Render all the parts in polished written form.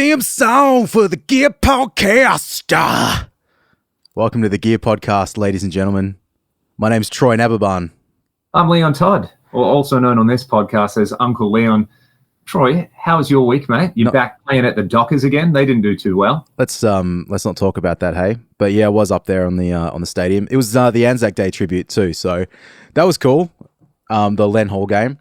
theme song for the Gear Podcast. Welcome to the Gear Podcast, ladies and gentlemen. My name's Troy Nababan. I'm Leon Todd, or also known on this podcast as Uncle Leon. Troy, how was your week, mate? You're back playing at the Dockers again. They didn't do too well. Let's not talk about that, hey. But yeah, I was up there on the stadium. It was the Anzac Day tribute too, so that was cool. The Len Hall game.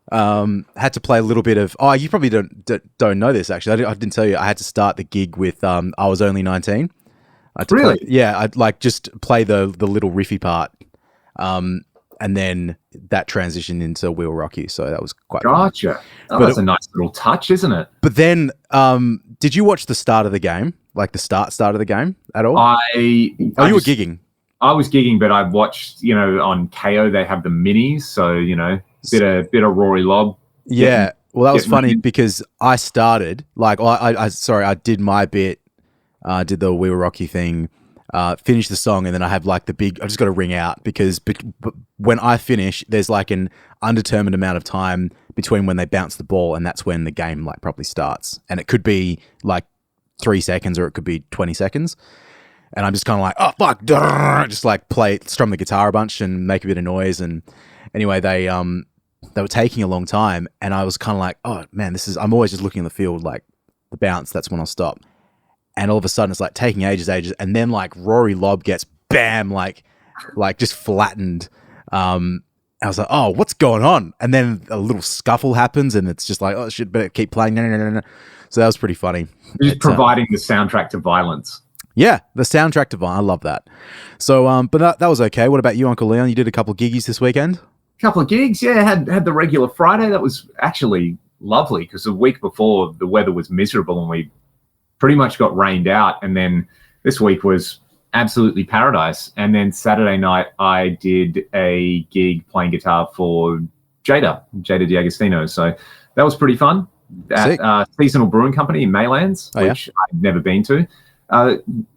Had to play a little bit of. Oh, you probably don't know this actually. I didn't tell you. I had to start the gig with. I was only 19. Really? I'd like just play the little riffy part. And then that transitioned into We'll Rock You, so that was quite Gotcha. Oh, that's a nice little touch, isn't it? But then, did you watch the start of the game, like the start of the game at all? You were gigging? I was gigging, but I watched, on KO they have the minis, so bit of Rory Lobb. Yeah, well, that was funny because I started I did my bit, did the We'll Rock You thing. Finish the song, and then I have like I just got to ring out because when I finish, there's like an undetermined amount of time between when they bounce the ball and that's when the game like properly starts. And it could be like 3 seconds or it could be 20 seconds. And I'm just kind of like, oh fuck, just like strum the guitar a bunch and make a bit of noise. And anyway, they were taking a long time, and I was kind of like, oh man, I'm always just looking in the field, like the bounce, that's when I'll stop. And all of a sudden it's like taking ages. And then like Rory Lobb gets bam, like just flattened. I was like, oh, what's going on? And then a little scuffle happens and it's just like, oh shit, better keep playing. No. So that was pretty funny. Just providing the soundtrack to violence. Yeah, the soundtrack to violence. I love that. So, but that was okay. What about you, Uncle Leon? You did a couple of giggies this weekend? Couple of gigs, yeah. Had the regular Friday. That was actually lovely because the week before the weather was miserable and we pretty much got rained out, and then this week was absolutely paradise. And then Saturday night I did a gig playing guitar for Jada D'Agostino, so that was pretty fun at Seasonal Brewing Company in Maylands, which I've never been to.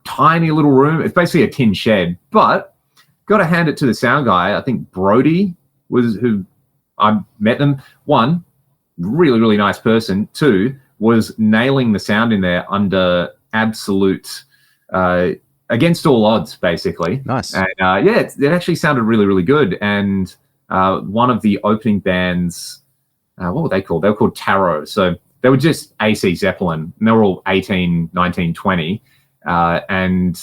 Tiny little room. It's basically a tin shed, but got to hand it to the sound guy. I think Brody was who I met them. One, really, really nice person. Two, was nailing the sound in there under absolute, against all odds, basically. Nice. And it actually sounded really, really good. And one of the opening bands, what were they called? They were called Tarot. So they were just AC Zeppelin, and they were all 18, 19, 20. And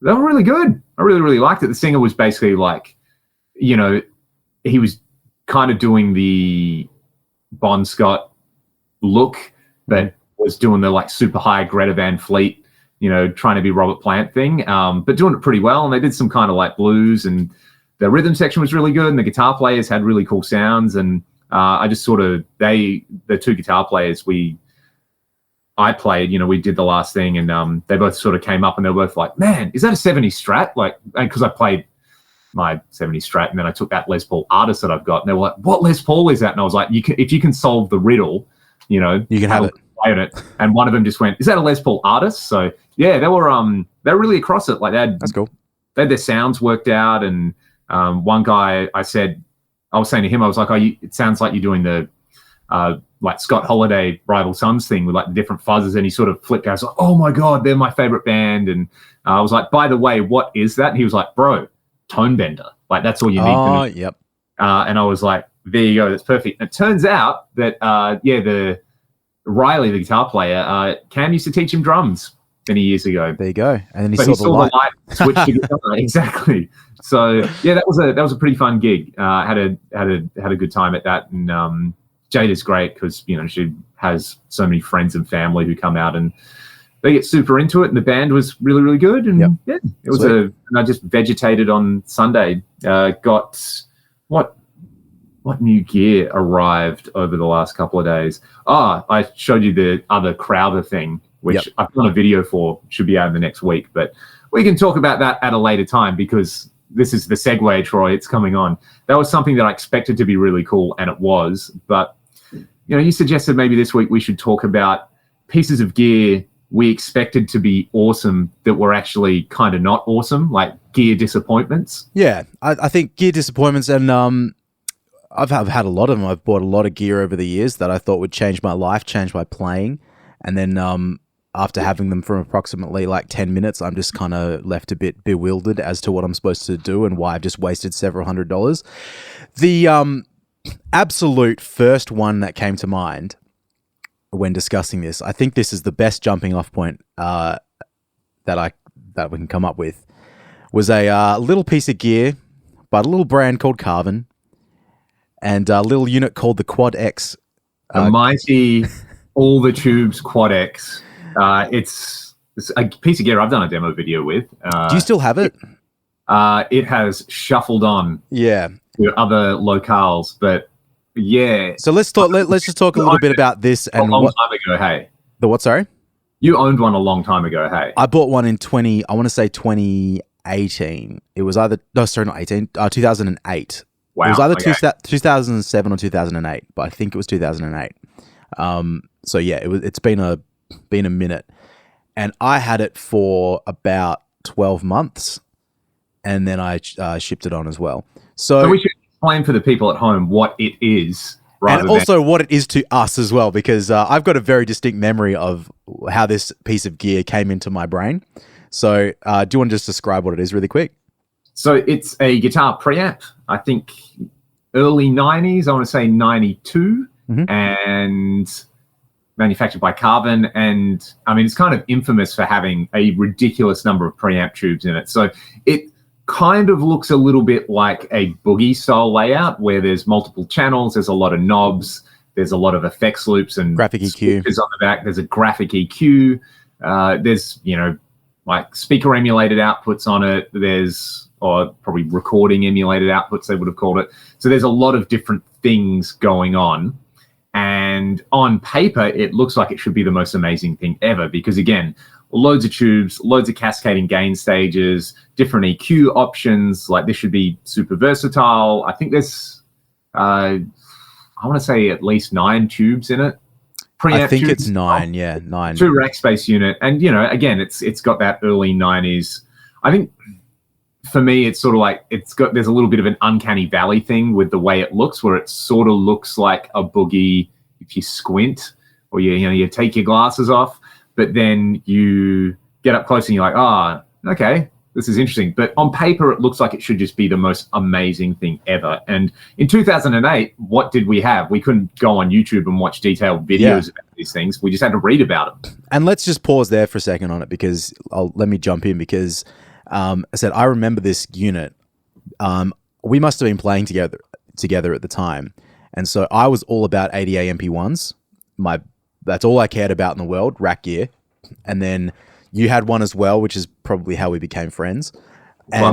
they were really good. I really, really liked it. The singer was basically like, he was kind of doing the Bon Scott look, but was doing the like super high Greta Van Fleet, trying to be Robert Plant thing, but doing it pretty well. And they did some kind of like blues, and the rhythm section was really good, and the guitar players had really cool sounds. And I just the two guitar players I played, we did the last thing, and they both sort of came up and they were both like, man, is that a 70 Strat? Like, because I played my 70 Strat, and then I took that Les Paul Artist that I've got, and they were like, what Les Paul is that? And I was like, if you can solve the riddle, you can have it. Play on it. And one of them just went, is that a Les Paul Artist? So yeah, they were really across it. Like that's cool. They had their sounds worked out. And one guy, I was saying to him, I was like, it sounds like you're doing the like Scott Holiday Rival Sons thing with like the different fuzzes. And he sort of flipped out. I was like, oh my God, they're my favorite band. And I was like, by the way, what is that? And he was like, bro, Tone Bender. Like that's all you need to know. Yep. And I was like, there you go, that's perfect. And it turns out that the Riley, the guitar player, Cam used to teach him drums many years ago. There you go. And then he saw the light. Switched to guitar. Exactly. So yeah, that was a pretty fun gig. Had a good time at that. And Jada's great because she has so many friends and family who come out and they get super into it. And the band was really, really good. And it was and I just vegetated on Sunday. Got what new gear arrived over the last couple of days? I showed you the other Crowther thing, which I've done a video for, should be out in the next week. But we can talk about that at a later time because this is the segue, Troy. It's coming on. That was something that I expected to be really cool, and it was. But, you suggested maybe this week we should talk about pieces of gear we expected to be awesome that were actually kind of not awesome, like gear disappointments. Yeah, I think gear disappointments, and I've had a lot of them. I've bought a lot of gear over the years that I thought would change my life, change my playing. And then after having them for approximately like 10 minutes, I'm just kind of left a bit bewildered as to what I'm supposed to do and why I've just wasted several $100s. The absolute first one that came to mind when discussing this, I think this is the best jumping off point that we can come up with, was a little piece of gear by a little brand called Carvin and a little unit called the Quad X. The mighty all the tubes Quad X. It's a piece of gear I've done a demo video with. Do you still have it? It has shuffled on to other locales, but yeah. So let's just talk a little bit about this. And a long time ago, hey. The what, sorry? You owned one a long time ago, hey. I bought one in 2018. It was either, no, sorry, not 18, 2008. Wow. It was either 2007 or 2008, but I think it was 2008. So yeah, it's been a minute, and I had it for about 12 months, and then I shipped it on as well. So we should explain for the people at home what it is, and also what it is to us as well, because I've got a very distinct memory of how this piece of gear came into my brain. So do you want to just describe what it is really quick? So it's a guitar preamp, I think early 90s, I want to say 92, and manufactured by Carvin. And I mean, it's kind of infamous for having a ridiculous number of preamp tubes in it. So it kind of looks a little bit like a boogie style layout where there's multiple channels, there's a lot of knobs, there's a lot of effects loops and graphic EQ on the back. There's a graphic EQ. There's, like speaker emulated outputs on it. Or probably recording emulated outputs, they would have called it. So there's a lot of different things going on. And on paper, it looks like it should be the most amazing thing ever because, again, loads of tubes, loads of cascading gain stages, different EQ options. Like, this should be super versatile. I think there's, I want to say at least 9 tubes in it. I think it's 9, 9. 2 rack space unit. And, again, it's got that early 90s. I think for me, it's sort of like there's a little bit of an uncanny valley thing with the way it looks, where it sort of looks like a boogie if you squint or you take your glasses off, but then you get up close and you're like, okay, this is interesting. But on paper, it looks like it should just be the most amazing thing ever. And in 2008, what did we have? We couldn't go on YouTube and watch detailed videos about these things. We just had to read about them. And let's just pause there for a second on it because let me jump in because I said, I remember this unit. We must have been playing together at the time. And so I was all about ADA MP1s. That's all I cared about in the world, rack gear. And then you had one as well, which is probably how we became friends. And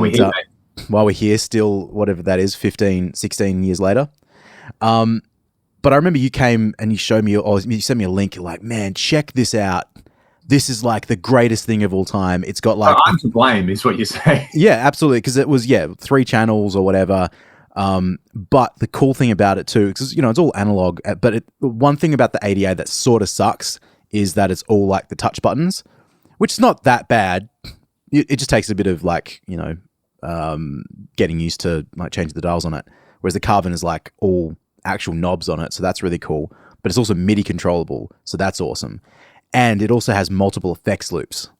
while we're here still, whatever that is, 15, 16 years later. But I remember you came and you showed me, or you sent me a link. You're like, man, check this out. This is like the greatest thing of all time. It's got like... I'm to blame is what you say. Yeah, absolutely. Because it was, 3 channels or whatever. But the cool thing about it too, because, it's all analog. But one thing about the ADA that sort of sucks is that it's all like the touch buttons, which is not that bad. It just takes a bit of like, getting used to like changing the dials on it. Whereas the Carvin is like all actual knobs on it. So that's really cool. But it's also MIDI controllable. So that's awesome. And it also has multiple effects loops.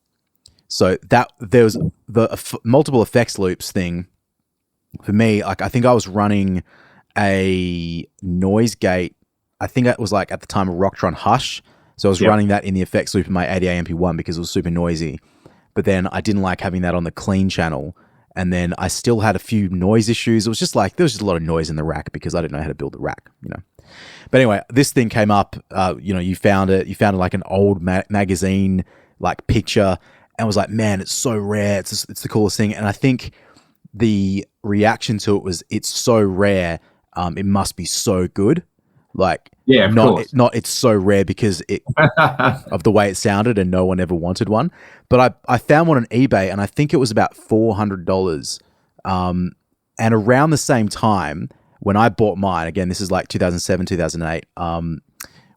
So that there was the multiple effects loops thing for me. Like I think I was running a noise gate. I think it was like at the time a Rocktron Hush. So I was running that in the effects loop in my ADA MP1 because it was super noisy. But then I didn't like having that on the clean channel. And then I still had a few noise issues. It was just like, there was just a lot of noise in the rack because I didn't know how to build the rack, But anyway, this thing came up, you found it like an old magazine, like picture, and was like, man, it's so rare. It's the coolest thing. And I think the reaction to it was, it's so rare. It must be so good. Like, it's so rare because of the way it sounded and no one ever wanted one. But I found one on eBay and I think it was about $400. And around the same time when I bought mine, again, this is like 2007, 2008,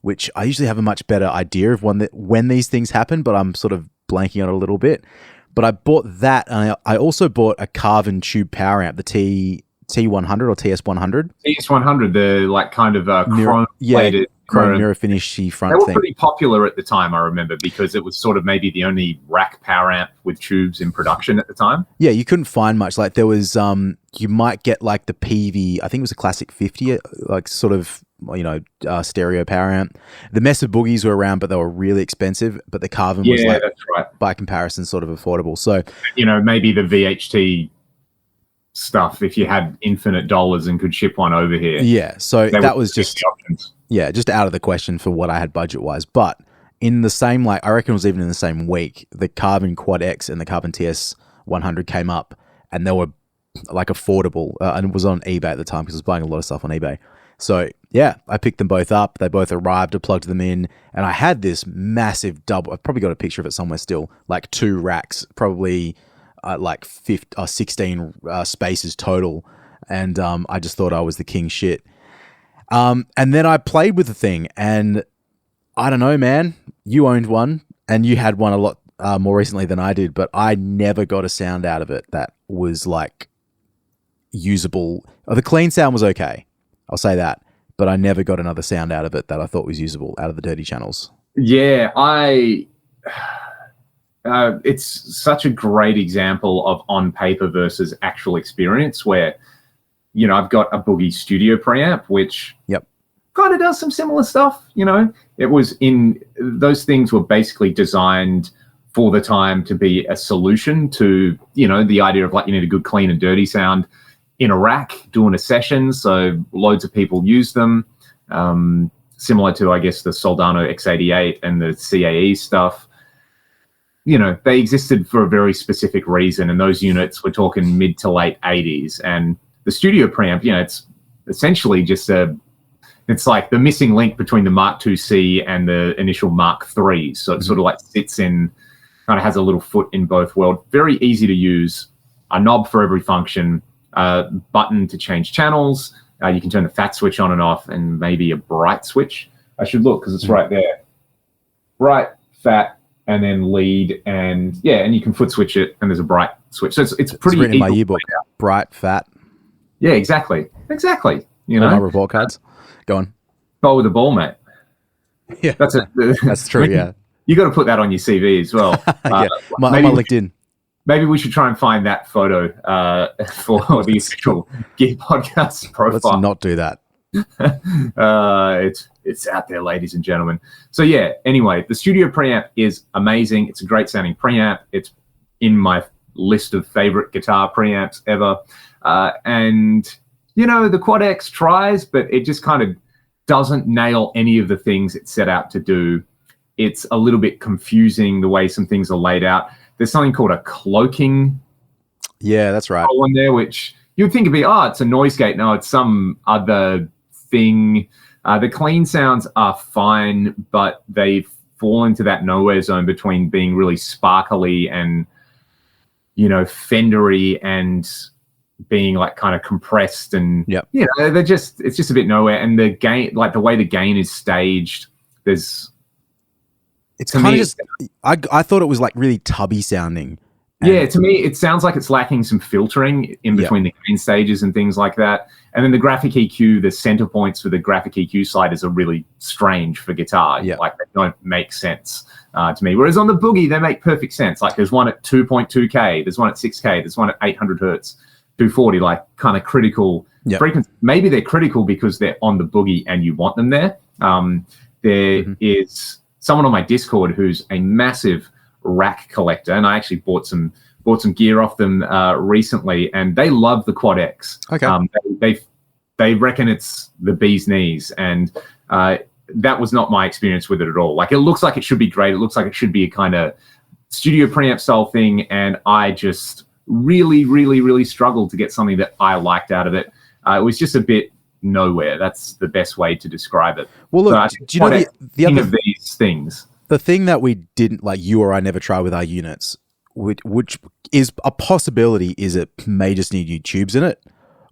which I usually have a much better idea of when these things happen, but I'm sort of blanking on it a little bit. But I bought that and I also bought a Carvin tube power amp, the T100 or TS100. TS100, the like kind of chrome plated chrome mirror finishy front they were thing. pretty popular at the time, I remember, because it was sort of maybe the only rack power amp with tubes in production at the time. Yeah, you couldn't find much. Like there was, you might get like the PV, I think it was a classic 50, like sort of, stereo power amp. The Mesa Boogies were around, but they were really expensive. But the Carvin was like, that's right, by comparison, sort of affordable. So, maybe the VHT stuff, if you had infinite dollars and could ship one over here. Yeah, so that was just just out of the question for what I had budget-wise. But in the same, I reckon it was even in the same week, the Carvin Quad X and the Carvin TS 100 came up, and they were like affordable, and it was on eBay at the time because I was buying a lot of stuff on eBay. So yeah, I picked them both up. They both arrived. I plugged them in, and I had this massive double. I've probably got a picture of it somewhere still. Like 2 racks, probably like 16 spaces total, and I just thought I was the king shit. And then I played with the thing, and I don't know, man. You owned one, and you had one a lot more recently than I did, but I never got a sound out of it that was like usable. The clean sound was okay, I'll say that, but I never got another sound out of it that I thought was usable out of the dirty channels. Yeah, it's such a great example of on paper versus actual experience where, I've got a Boogie Studio preamp, which kind of does some similar stuff. It was those things were basically designed for the time to be a solution to, the idea of like, you need a good clean and dirty sound in a rack doing a session. So loads of people use them, similar to, I guess, the Soldano X88 and the CAE stuff. They existed for a very specific reason, and those units, we're talking mid to late 80s. And the studio preamp, it's essentially just it's like the missing link between the Mark IIc and the initial Mark III. So it sort of like sits in, kind of has a little foot in both worlds. Very easy to use, a knob for every function, button to change channels. You can turn the fat switch on and off, and maybe a bright switch. I should look because it's right there. Bright, fat, and then lead, and and you can foot switch it, and there's a bright switch. So it's pretty written in my yearbook. Bright, fat. Yeah, exactly. All my report cards. Go on. Bowl with the ball, mate. Yeah, that's true. Yeah, you got to put that on your CV as well. My LinkedIn. Maybe we should try and find that photo for the official Gear Podcast profile. Let's not do that. It's out there, ladies and gentlemen. So anyway, the studio preamp is amazing. It's a great sounding preamp. It's in my list of favorite guitar preamps ever. And the Quad X tries, but it just kind of doesn't nail any of the things it set out to do. It's a little bit confusing the way some things are laid out. There's something called a cloaking. Yeah, that's right. In there, which you'd think it'd be, it's a noise gate. No, it's some other thing. The clean sounds are fine, but they fall into that nowhere zone between being really sparkly and, fendery and being like kind of compressed, and it's just a bit nowhere. And the gain, like the way the gain is staged, it's kind of just, I thought it was like really tubby sounding. To me, it sounds like it's lacking some filtering in between the gain stages and things like that. And then the graphic EQ, the center points for the graphic EQ sliders are really strange for guitar. Like they don't make sense to me. Whereas on the Boogie, they make perfect sense. Like there's one at 2.2K, there's one at 6K, there's one at 800 hertz, 240, like kind of critical frequency. Maybe they're critical because they're on the Boogie and you want them there. There is someone on my Discord who's a massive rack collector, and I actually bought some gear off them recently, and they love the Quad X. Okay. They reckon it's the bee's knees, and that was not my experience with it at all. Like it looks like it should be great. It looks like it should be a kind of studio preamp style thing, and I just really, really, really struggled to get something that I liked out of it. It was just a bit nowhere. That's the best way to describe it. Well, look, do you know the other of these things? The thing that we didn't, like you or I never try with our units, which is a possibility, is it may just need new tubes in it,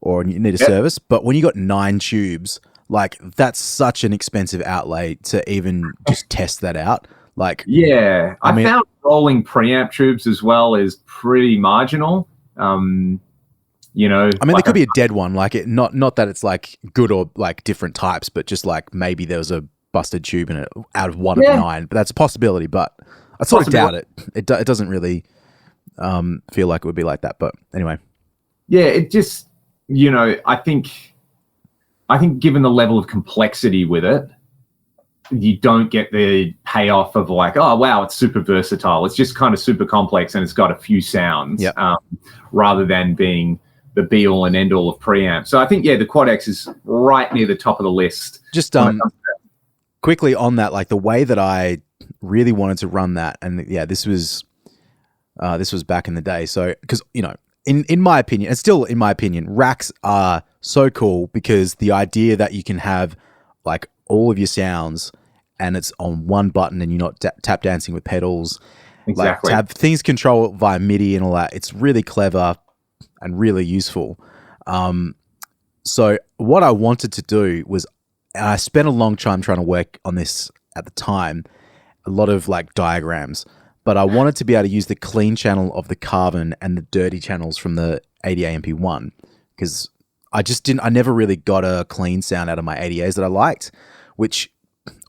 or you need a service. But when you got 9 tubes, like that's such an expensive outlay to even just test that out. Like, I mean, found rolling preamp tubes as well is pretty marginal. I mean, there could be a dead one, like it, not that it's like good or like different types, but just like maybe there was a busted tube in it out of 1 of 9, but that's a possibility. But I sort of doubt it. It doesn't really feel like it would be like that. But anyway, yeah, it just I think given the level of complexity with it, you don't get the payoff of like, oh wow, it's super versatile. It's just kind of super complex and it's got a few sounds, rather than being the be all and end all of preamp. So I think the Quad X is right near the top of the list. Just quickly on that, like the way that I really wanted to run that, and this was back in the day. So because in my opinion, and still in my opinion, racks are so cool because the idea that you can have like all of your sounds and it's on one button and you're not tap dancing with pedals. Exactly. Like to have things controlled via MIDI and all that, it's really clever and really useful. So what I wanted to do was, and I spent a long time trying to work on this at the time, a lot of like diagrams, but I wanted to be able to use the clean channel of the Carvin and the dirty channels from the ADA MP1 because I never really got a clean sound out of my ADAs that I liked, which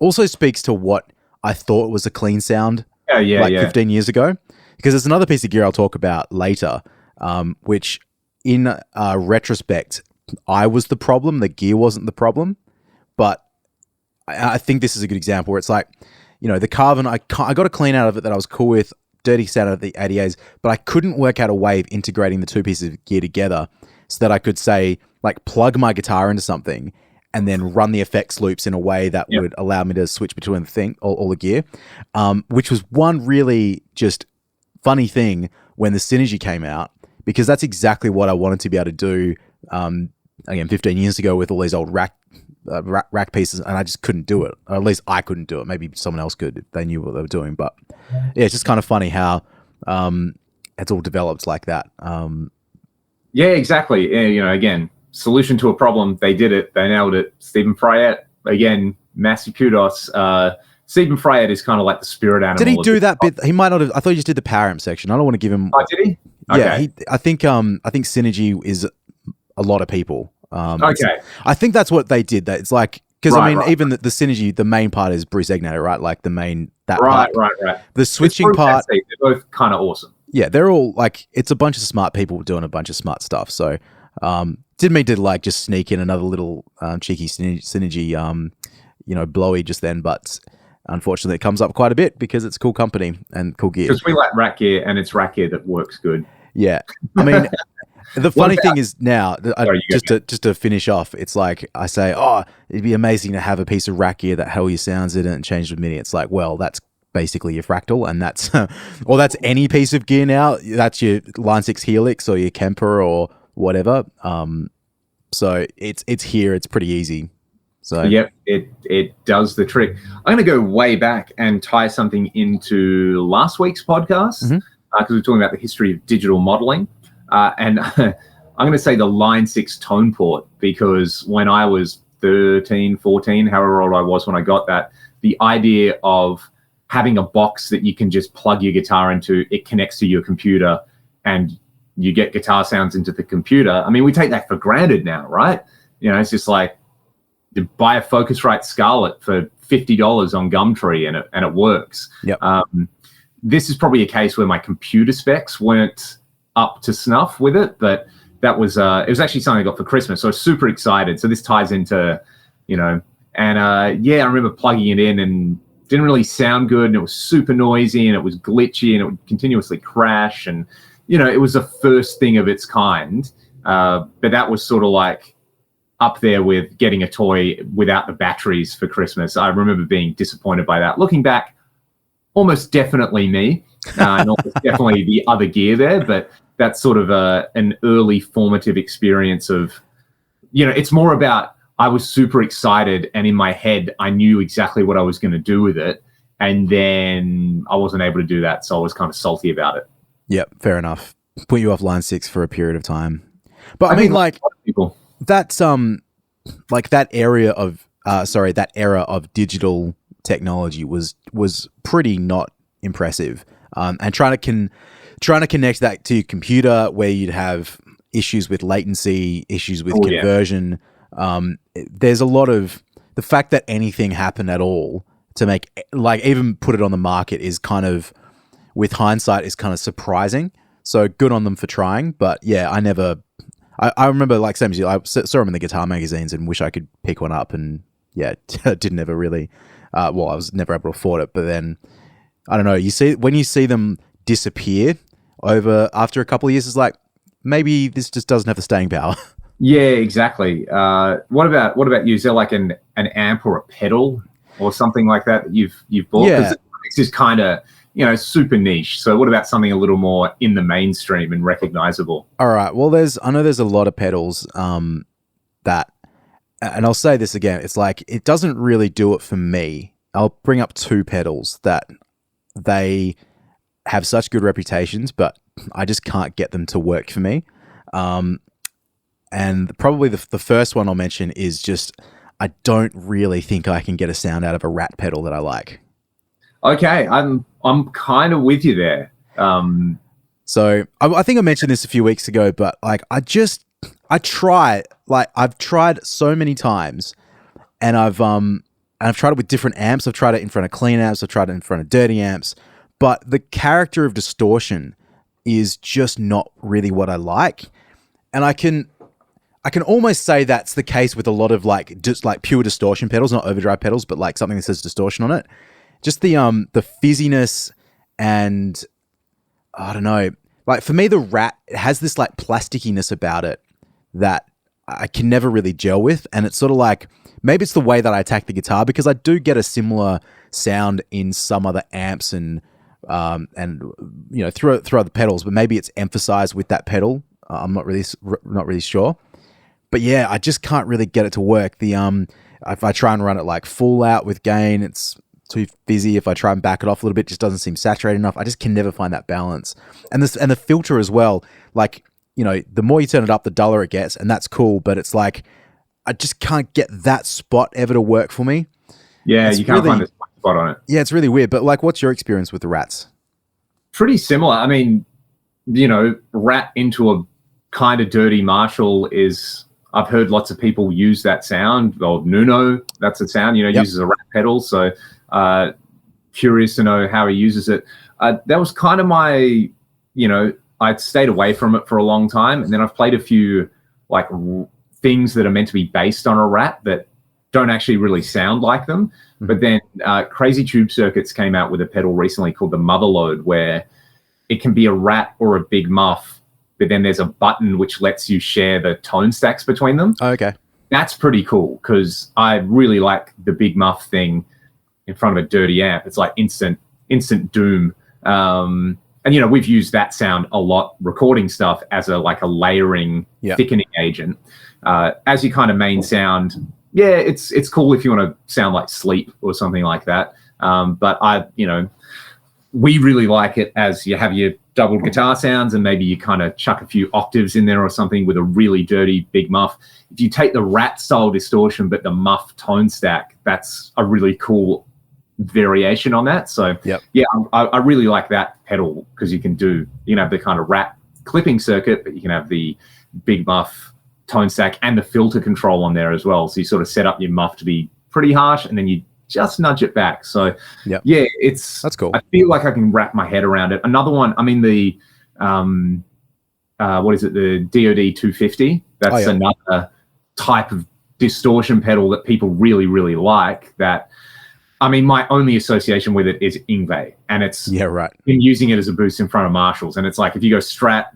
also speaks to what I thought was a clean sound 15 years ago. Because there's another piece of gear I'll talk about later, which in retrospect, I was the problem. The gear wasn't the problem. But I think this is a good example where it's like, the Carvin, I got a clean out of it that I was cool with, dirty sound out of the ADAs, but I couldn't work out a way of integrating the two pieces of gear together so that I could say, like, plug my guitar into something and then run the effects loops in a way that would allow me to switch between all the gear, which was one really just funny thing when the Synergy came out, because that's exactly what I wanted to be able to do, again, 15 years ago with all these old rack pieces, and I just couldn't do it. Or at least I couldn't do it. Maybe someone else could if they knew what they were doing. But yeah, it's just kind of funny how it's all developed like that. Yeah, exactly. Again, solution to a problem. They did it. They nailed it. Stephen Fryette, again, massive kudos. Stephen Fryette is kind of like the spirit animal. Did he do that bit? He might not have. I thought he just did the Preamp section. I don't want to give him. Oh, did he? Okay. Yeah, I think Synergy is a lot of people. Okay. I think that's what they did. That it's like, because even the Synergy, the main part is Bruce Egnater, right? Like the main part. Right. The switching part, they're both kind of awesome. Yeah, they're all like, it's a bunch of smart people doing a bunch of smart stuff. So, didn't mean to like just sneak in another little cheeky Synergy, blowy just then, but unfortunately it comes up quite a bit because it's cool company and cool gear. Because we like rack gear, and it's rack gear that works good. Yeah, I mean. The funny thing is now, just to finish off, it's like I say, oh, it'd be amazing to have a piece of rack gear that held your sounds in it and changed with MIDI. It's like, well, that's basically your Fractal, and that's or that's any piece of gear now. That's your Line 6 Helix or your Kemper or whatever. So it's here. It's pretty easy. So yep, it does the trick. I'm going to go way back and tie something into last week's podcast because we're talking about the history of digital modeling. And I'm going to say the Line 6 tone port, because when I was 13, 14, however old I was when I got that, the idea of having a box that you can just plug your guitar into, it connects to your computer, and you get guitar sounds into the computer. I mean, we take that for granted now, right? It's just like, you buy a Focusrite Scarlett for $50 on Gumtree and it works. Yep. This is probably a case where my computer specs weren't up to snuff with it, but that was it was actually something I got for Christmas, so I was super excited. So this ties into I remember plugging it in and didn't really sound good, and it was super noisy, and it was glitchy, and it would continuously crash, and it was the first thing of its kind, but that was sort of like up there with getting a toy without the batteries for Christmas. I remember being disappointed by that. Looking back, almost definitely me, and almost definitely the other gear there, but that's sort of an early formative experience of, it's more about, I was super excited, and in my head, I knew exactly what I was going to do with it, and then I wasn't able to do that, so I was kind of salty about it. Yep, fair enough. Put you off Line 6 for a period of time. But I mean, like, people. That's like that era of digital technology was pretty not impressive. And trying to connect that to your computer, where you'd have issues with latency, issues with conversion. There's a lot of the fact that anything happened at all to make, like, even put it on the market is kind of, with hindsight, is kind of surprising. So good on them for trying. But yeah, I remember, like, same as you, I saw them in the guitar magazines and wish I could pick one up, and yeah, didn't ever really, I was never able to afford it. But then, I don't know, when you see them disappear after a couple of years, it's like, maybe this just doesn't have the staying power. Yeah, exactly. What about you? Is there like an amp or a pedal or something like that you've bought? Yeah. It's just kind of, super niche. So what about something a little more in the mainstream and recognizable? All right. Well, I know there's a lot of pedals that, and I'll say this again, it's like, it doesn't really do it for me. I'll bring up two pedals that they have such good reputations, but I just can't get them to work for me. And probably the first one I'll mention is just, I don't really think I can get a sound out of a Rat pedal that I like. Okay, I'm kind of with you there. So I think I mentioned this a few weeks ago, but like I've tried so many times, and I've tried it with different amps. I've tried it in front of clean amps. I've tried it in front of dirty amps, but the character of distortion is just not really what I like, and I can almost say that's the case with a lot of just pure distortion pedals, not overdrive pedals, but like something that says distortion on it. Just the fizziness, and I don't know. Like for me, the Rat, it has this like plastickiness about it that I can never really gel with, and it's sort of like, maybe it's the way that I attack the guitar, because I do get a similar sound in some other amps and through other pedals, but maybe it's emphasized with that pedal. I'm not really sure. But yeah, I just can't really get it to work. If I try and run it like full out with gain, it's too fizzy. If I try and back it off a little bit, it just doesn't seem saturated enough. I just can never find that balance. And the filter as well, like, the more you turn it up, the duller it gets, and that's cool. But it's like, I just can't get that spot ever to work for me. Yeah, you can't find a spot on it. Yeah, it's really weird. But like, what's your experience with the Rats? Pretty similar. I mean, Rat into a kind of dirty Marshall is, I've heard lots of people use that sound. Or Nuno, that's a sound, uses a Rat pedal. So curious to know how he uses it. That was kind of my, I'd stayed away from it for a long time. And then I've played a few like things that are meant to be based on a Rat that don't actually really sound like them. Mm-hmm. But then Crazy Tube Circuits came out with a pedal recently called the Motherload, where it can be a Rat or a Big Muff, but then there's a button which lets you share the tone stacks between them. Oh, okay. That's pretty cool, because I really like the Big Muff thing in front of a dirty amp. It's like instant doom. And, we've used that sound a lot recording stuff as a layering, thickening agent. As your kind of main sound, yeah, it's cool if you want to sound like Sleep or something like that. But we really like it as you have your doubled guitar sounds, and maybe you kind of chuck a few octaves in there or something with a really dirty Big Muff. If you take the Rat style distortion but the Muff tone stack, that's a really cool variation on that. So yeah, I really like that pedal, because you can have the kind of Rat clipping circuit, but you can have the Big Muff tone stack and the filter control on there as well. So you sort of set up your Muff to be pretty harsh, and then you just nudge it back. So yeah, that's cool. I feel like I can wrap my head around it. Another one, I mean, the what is it, the DoD 250? That's another type of distortion pedal that people really, really like. That, I mean, my only association with it is Yngwie, and it's been using it as a boost in front of Marshalls. And it's like, if you go Strat,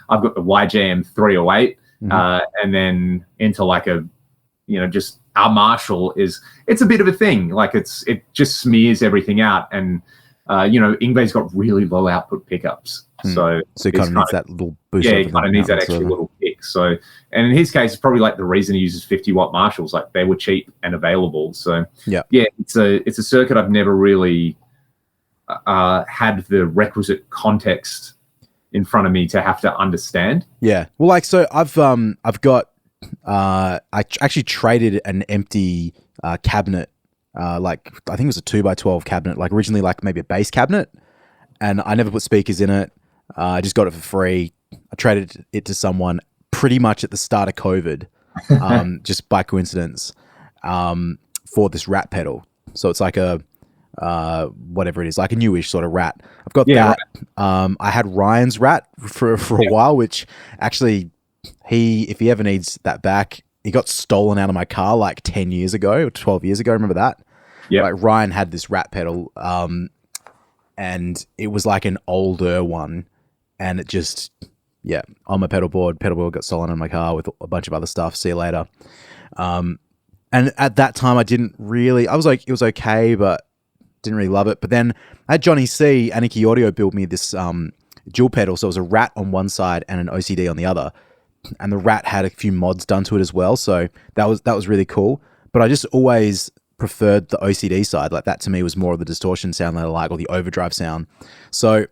I've got the YJM 308, and then into like a, just our Marshall it's a bit of a thing. Like it just smears everything out, and Yngwie's got really low output pickups, so it kind of needs that little boost. Yeah, it kind of needs that extra little kick. So, and in his case, it's probably like the reason he uses 50-watt Marshalls, like they were cheap and available. So yeah, it's a circuit I've never really had the requisite context in front of me to have to understand. Yeah, well, like, so I've got. I actually traded an empty cabinet, like I think it was a 2x12 cabinet, like originally like maybe a bass cabinet, and I never put speakers in it. I just got it for free. I traded it to someone pretty much at the start of COVID, just by coincidence. And for this Rat pedal. So it's like a whatever it is, like a newish sort of Rat. I've got that. Right. I had Ryan's Rat for a while, which actually if he ever needs that back, he got stolen out of my car like 10 years ago or 12 years ago. Remember that? Yeah. Like Ryan had this Rat pedal, and it was like an older one, and it just, on my pedal board got stolen in my car with a bunch of other stuff. See you later. And at that time I was like, it was okay, but didn't really love it. But then I had Johnny C, Anarchy Audio, build me this dual pedal. So it was a Rat on one side and an OCD on the other. And the Rat had a few mods done to it as well. So that was really cool. But I just always preferred the OCD side. Like that to me was more of the distortion sound that I like, or the overdrive sound. So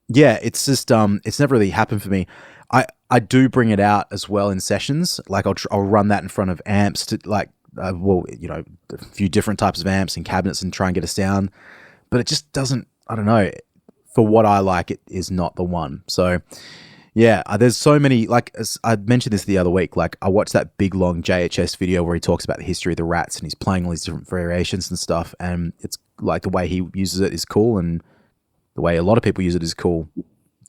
yeah, it's just it's never really happened for me. I do bring it out as well in sessions. Like I'll run that in front of amps to like a few different types of amps and cabinets and try and get a sound. But it just doesn't. I don't know. For what I like, it is not the one. So yeah, there's so many. Like I mentioned this the other week. Like I watched that big long JHS video where he talks about the history of the Rats and he's playing all these different variations and stuff. And it's like the way he uses it is cool, and the way a lot of people use it is cool.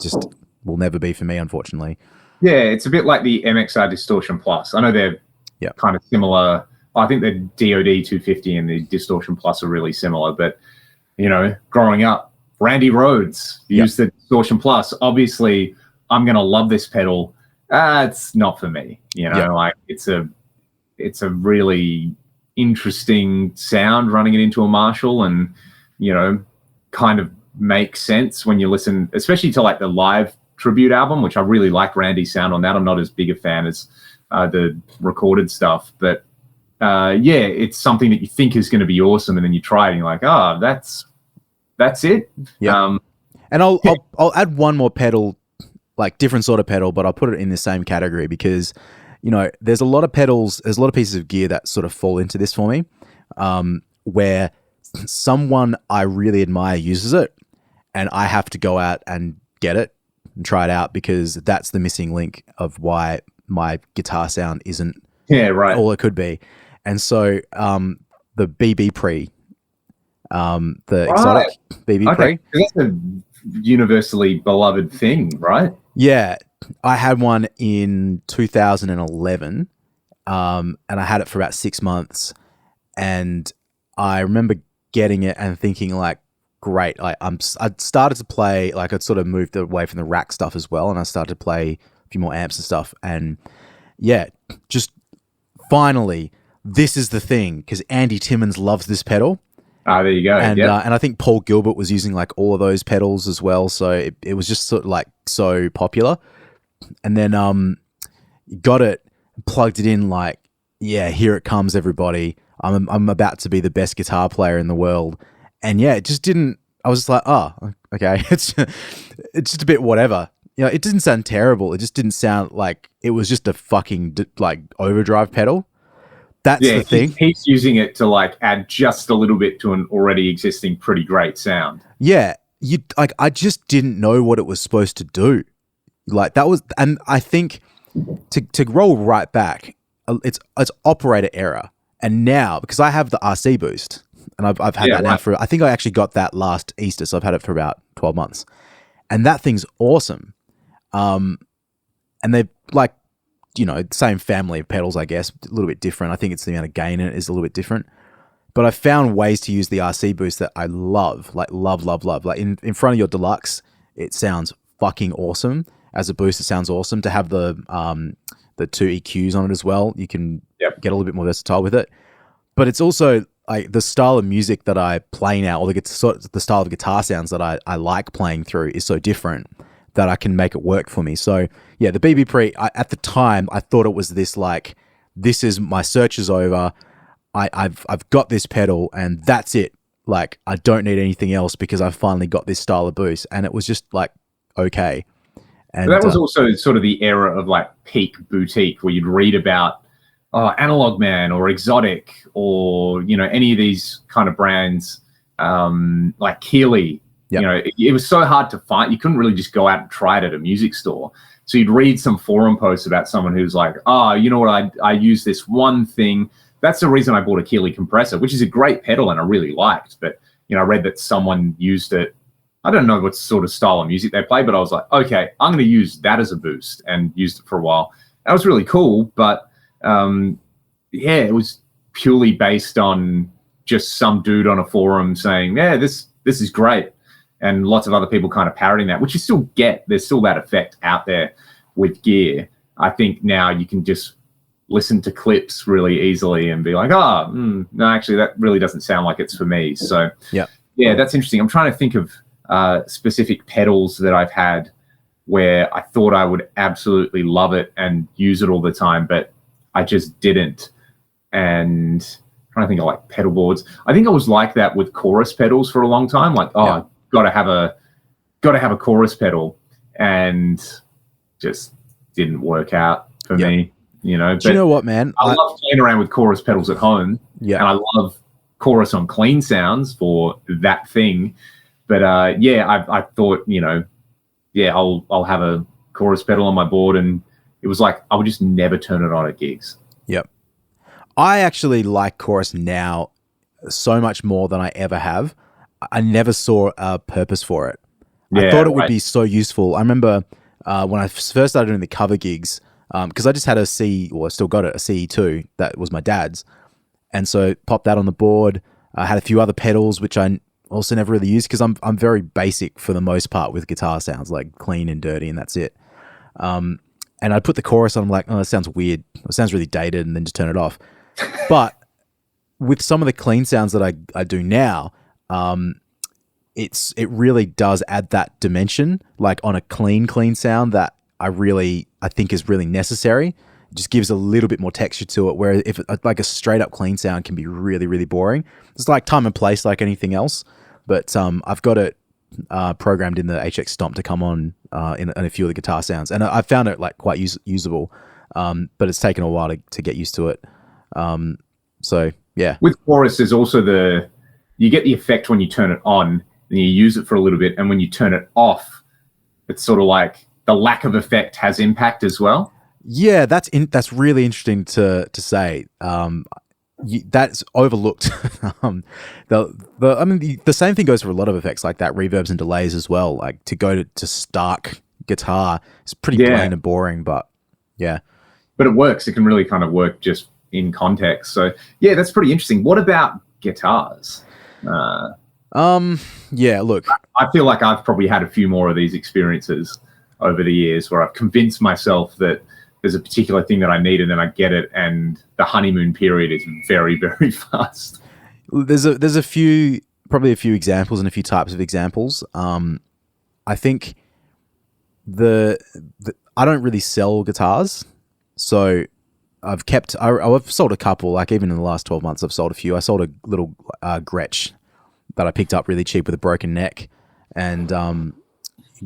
Just will never be for me, unfortunately. Yeah, it's a bit like the MXR Distortion Plus. I know they're kind of similar. I think the DOD 250 and the Distortion Plus are really similar. But, growing up, Randy Rhoads used the Distortion Plus. Obviously, I'm going to love this pedal. It's not for me. Like it's a really interesting sound running it into a Marshall, and, kind of makes sense when you listen, especially to like the live tribute album, which I really like Randy's sound on that. I'm not as big a fan as the recorded stuff, but it's something that you think is going to be awesome, and then you try it and you're like, oh, that's it. Yeah. And I'll add one more pedal, like different sort of pedal, but I'll put it in the same category because, there's a lot of pedals, there's a lot of pieces of gear that sort of fall into this for me, where someone I really admire uses it and I have to go out and get it and try it out, because that's the missing link of why my guitar sound isn't all it could be. And so the BB Pre, the exotic BB Pre. That's a universally beloved thing, right? Yeah. I had one in 2011, and I had it for about 6 months. And I remember getting it and thinking like, great. Like I'd started to play, like I'd sort of moved away from the rack stuff as well, and I started to play a few more amps and stuff. And yeah, just finally, this is the thing, because Andy Timmons loves this pedal. There you go. And and I think Paul Gilbert was using like all of those pedals as well, so it was just sort of like so popular. And then got it, plugged it in, like, yeah, here it comes, everybody. I'm about to be the best guitar player in the world. And yeah, it just didn't. I was just like, oh, okay, it's just a bit whatever. It didn't sound terrible. It just didn't sound like it was just a fucking like overdrive pedal. That's the thing. He's using it to like add just a little bit to an already existing pretty great sound. Yeah, I just didn't know what it was supposed to do. Like that was, and I think to roll right back, it's operator error. And now, because I have the RC boost, and I've had that now for, I think I actually got that last Easter, so I've had it for about 12 months. And that thing's awesome. And they're like, same family of pedals, I guess, a little bit different. I think it's the amount of gain in it is a little bit different. But I found ways to use the RC boost that I love, like love. Like in front of your deluxe, it sounds fucking awesome. As a boost, it sounds awesome. To have the 2 EQs on it as well, you can get a little bit more versatile with it. But it's also like the style of music that I play now, or the style of guitar sounds that I like playing through is so different that I can make it work for me. So yeah, the BB Pre, at the time, I thought it was this like, this is, my search is over. I've got this pedal and that's it. Like I don't need anything else because I've finally got this style of boost. And it was just like, okay. And that was also sort of the era of like peak boutique, where you'd read about Analog Man or Exotic or, any of these kind of brands, like Keeley. Yep. It was so hard to find. You couldn't really just go out and try it at a music store. So you'd read some forum posts about someone who's like, you know what, I use this one thing that's the reason I bought a Keeley compressor, which is a great pedal and I really liked. But, I read that someone used it. I don't know what sort of style of music they play, but I was like, okay, I'm going to use that as a boost, and used it for a while. That was really cool. But it was purely based on just some dude on a forum saying, yeah, this is great. And lots of other people kind of parroting that, which you still get. There's still that effect out there with gear. I think now you can just listen to clips really easily and be like, no, actually, that really doesn't sound like it's for me. So, yeah, that's interesting. I'm trying to think of specific pedals that I've had where I thought I would absolutely love it and use it all the time, but I just didn't. And I'm trying to think of like pedal boards. I think I was like that with chorus pedals for a long time. Like, got to have a chorus pedal, and just didn't work out for me. Do you know what, man? I love playing around with chorus pedals at home. Yeah, and I love chorus on clean sounds for that thing. But I thought, I'll have a chorus pedal on my board, and it was like I would just never turn it on at gigs. Yep. I actually like chorus now so much more than I ever have. I never saw a purpose for it. I thought it would be so useful. I remember when I first started doing the cover gigs, because I just had a CE, or I still got it, a CE2 that was my dad's. And so popped that on the board. I had a few other pedals, which I also never really used because I'm very basic for the most part with guitar sounds, like clean and dirty, and that's it. And I'd put the chorus on, I'm like, oh, that sounds weird. It sounds really dated, and then just turn it off. But with some of the clean sounds that I do now, it really does add that dimension, like on a clean sound that I think is really necessary. It just gives a little bit more texture to it, where if like a straight up clean sound can be really, really boring. It's like time and place like anything else. But I've got it programmed in the HX Stomp to come on in a few of the guitar sounds, and I found it like quite usable. But it's taken a while to get used to it. So yeah. With chorus, there's also you get the effect when you turn it on and you use it for a little bit, and when you turn it off, it's sort of like the lack of effect has impact as well. Yeah, that's really interesting to say. That's overlooked. The same thing goes for a lot of effects like that, reverbs and delays as well. Like to go to stark guitar is pretty plain and boring, but yeah. But it works. It can really kind of work just in context. So yeah, that's pretty interesting. What about guitars? Yeah, look, I feel like I've probably had a few more of these experiences over the years where I've convinced myself that there's a particular thing that I need, and then I get it, and the honeymoon period is very, very fast. There's a few examples and a few types of examples. I think I don't really sell guitars, so I've sold a couple. Like even in the last 12 months, I've sold a few. I sold a little Gretsch that I picked up really cheap with a broken neck, and